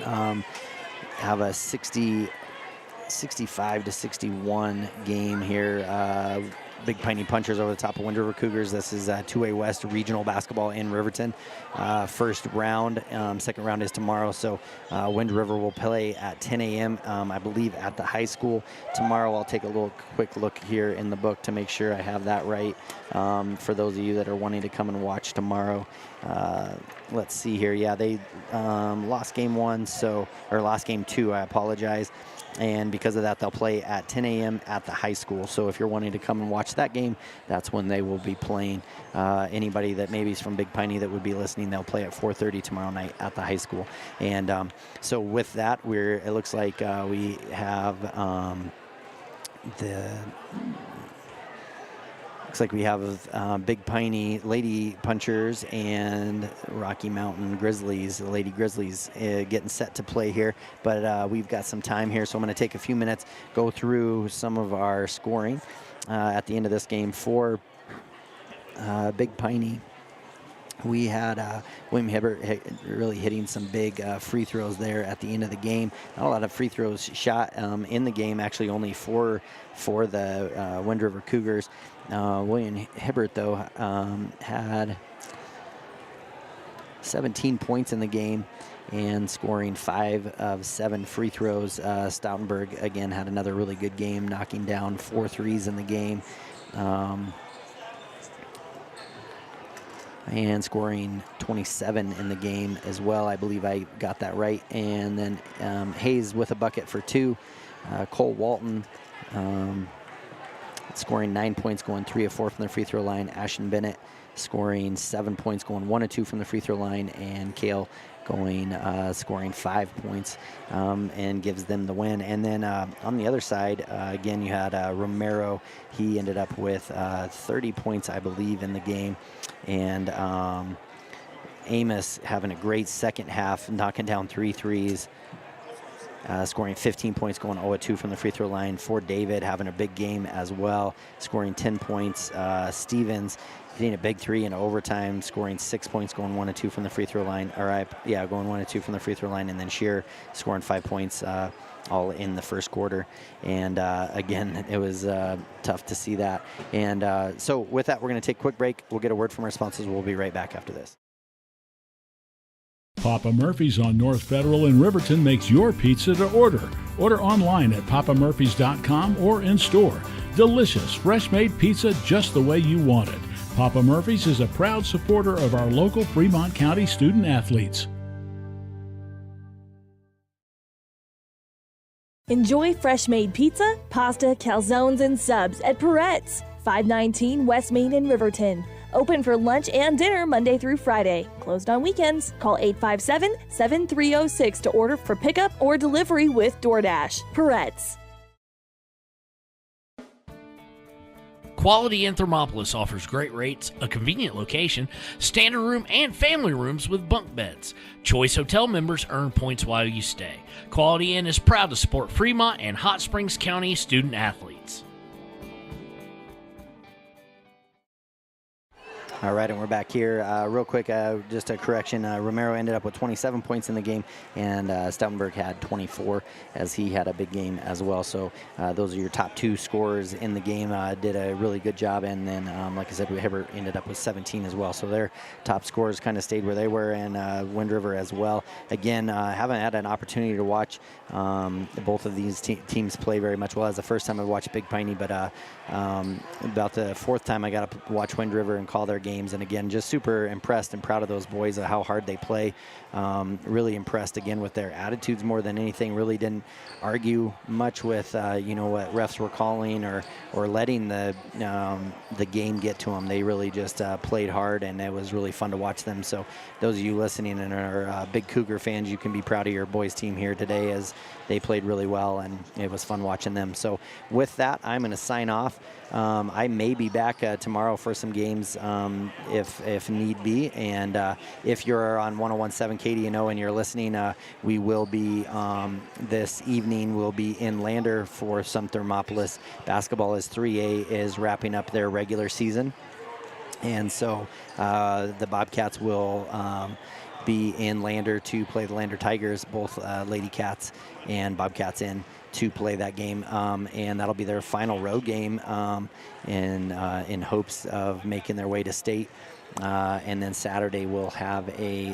Have a 65-61 game here. Big Piney Punchers over the top of Wind River Cougars. This is 2A West Regional Basketball in Riverton. First round, second round is tomorrow. So Wind River will play at 10 a.m. I believe at the high school tomorrow. I'll take a quick look here in the book to make sure I have that right. For those of you that are wanting to come and watch tomorrow. Let's see here. Yeah, they lost game 1, or lost game 2. I apologize. And because of that, they'll play at 10 a.m. at the high school. So if you're wanting to come and watch that game, that's when they will be playing. Anybody that maybe is from Big Piney that would be listening, they'll play at 4:30 tomorrow night at the high school. And so with that, it looks like we have Big Piney Lady Punchers and Rocky Mountain Grizzlies, the Lady Grizzlies, getting set to play here. But we've got some time here, so I'm going to take a few minutes, go through some of our scoring at the end of this game for Big Piney. We had William Hibbert really hitting some big free throws there at the end of the game. Not a lot of free throws shot in the game, actually only 4 for the Wind River Cougars. William Hibbert, though, had 17 points in the game. and scoring 5 of 7 free throws. Stoutenburg, again, had another really good game, knocking down 4 threes in the game. And scoring 27 in the game as well. I believe I got that right. And then Hayes with a bucket for 2. Cole Walton scoring 9 points, going 3 of 4 from the free throw line. Ashton Bennett scoring 7 points, going 1 of 2 from the free throw line. And Kale scoring 5 points and gives them the win. And then on the other side, again, you had Romero. He ended up with 30 points, I believe, in the game. And Amos having a great second half, knocking down 3 threes. Scoring 15 points, going 0-2 from the free throw line. For David, having a big game as well, scoring 10 points. Stevens hitting a big 3 in overtime, scoring 6 points, going 1-2 from the free throw line. Going 1-2 from the free throw line, and then Shear scoring 5 points, all in the first quarter. And again, it was tough to see that. And so with that, we're going to take a quick break. We'll get a word from our sponsors. We'll be right back after this. Papa Murphy's on North Federal in Riverton makes your pizza to order. Order online at papamurphys.com or in store. Delicious, fresh-made pizza just the way you want it. Papa Murphy's is a proud supporter of our local Fremont County student athletes. Enjoy fresh-made pizza, pasta, calzones, and subs at Peretz, 519 West Main in Riverton. Open for lunch and dinner Monday through Friday. Closed on weekends. Call 857-7306 to order for pickup or delivery with DoorDash. Peretz. Quality in Thermopolis offers great rates, a convenient location, standard room and family rooms with bunk beds. Choice Hotel members earn points while you stay. Quality Inn is proud to support Fremont and Hot Springs County student athletes. All right, and we're back here. Real quick, just a correction. Romero ended up with 27 points in the game, and Stoutenburg had 24, as he had a big game as well. So those are your top 2 scorers in the game. Did a really good job, and then, like I said, Hibbert ended up with 17 as well. So their top scorers kind of stayed where they were, and Wind River as well. Again, haven't had an opportunity to watch both of these teams play very much well. As the first time I watched Big Piney, but about the 4th time I got to watch Wind River and call their games, and again, just super impressed and proud of those boys, how hard they play. Really impressed again with their attitudes more than anything. Really didn't argue much with what refs were calling or letting the game get to them. They really just played hard, and it was really fun to watch them. So those of you listening and are big Cougar fans, you can be proud of your boys team here today, as they played really well, and it was fun watching them. So with that, I'm going to sign off. I may be back tomorrow for some games if need be, and if you're on 101.7 KDNO and you're listening, we will be this evening we'll be in Lander for some Thermopolis basketball, as 3A is wrapping up their regular season, and so the Bobcats will be in Lander to play the Lander Tigers, both Lady Cats and Bobcats in to play that game, and that'll be their final road game in hopes of making their way to state. And then Saturday we'll have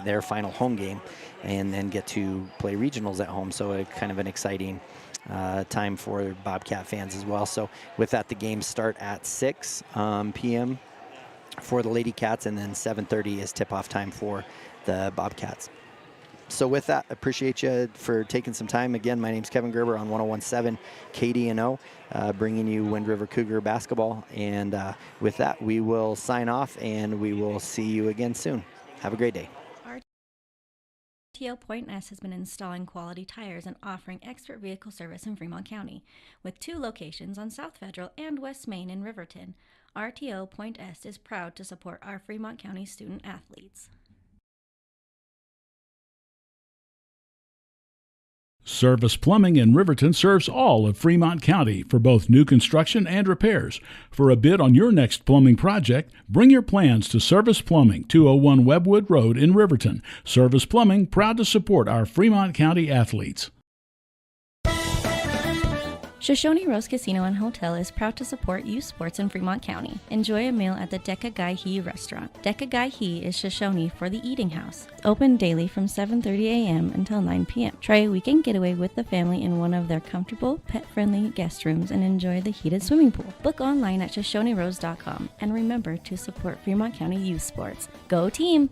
their final home game, and then get to play regionals at home. So kind of an exciting time for Bobcat fans as well. So with that, the games start at 6 p.m. for the Lady Cats, and then 7:30 is tip-off time for the Bobcats. So with that, appreciate you for taking some time. Again, my name's Kevin Gerber on 101.7 KDNO, bringing you Wind River Cougar basketball. And with that, we will sign off, and we will see you again soon. Have a great day. RTO Point S has been installing quality tires and offering expert vehicle service in Fremont County, with 2 locations on South Federal and West Main in Riverton. RTO Point S is proud to support our Fremont County student athletes. Service Plumbing in Riverton serves all of Fremont County for both new construction and repairs. For a bid on your next plumbing project, bring your plans to Service Plumbing, 201 Webwood Road in Riverton. Service Plumbing, proud to support our Fremont County athletes. Shoshone Rose Casino and Hotel is proud to support youth sports in Fremont County. Enjoy a meal at the Deca Gai He restaurant. Deca Gai He is Shoshone for the eating house. Open daily from 7:30 a.m. until 9 p.m. Try a weekend getaway with the family in one of their comfortable, pet-friendly guest rooms and enjoy the heated swimming pool. Book online at ShoshoneRose.com and remember to support Fremont County youth sports. Go team!